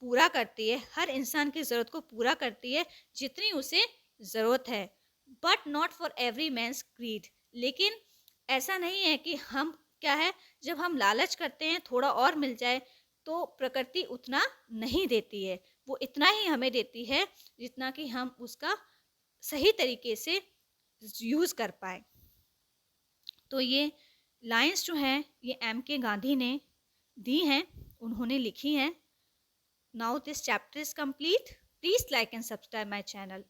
पूरा करती है। हर इंसान की ज़रूरत को पूरा करती है जितनी उसे ज़रूरत है, but not for every man's greed. लेकिन ऐसा नहीं है कि हम क्या है, जब हम लालच करते हैं थोड़ा और मिल जाए तो प्रकृति उतना नहीं देती है, वो इतना ही हमें देती है जितना कि हम उसका सही तरीके से यूज़ कर पाए। तो ये लाइंस जो हैं ये M.K. गांधी ने दी हैं, उन्होंने लिखी हैं। Now this chapter is complete. Please like and subscribe my channel.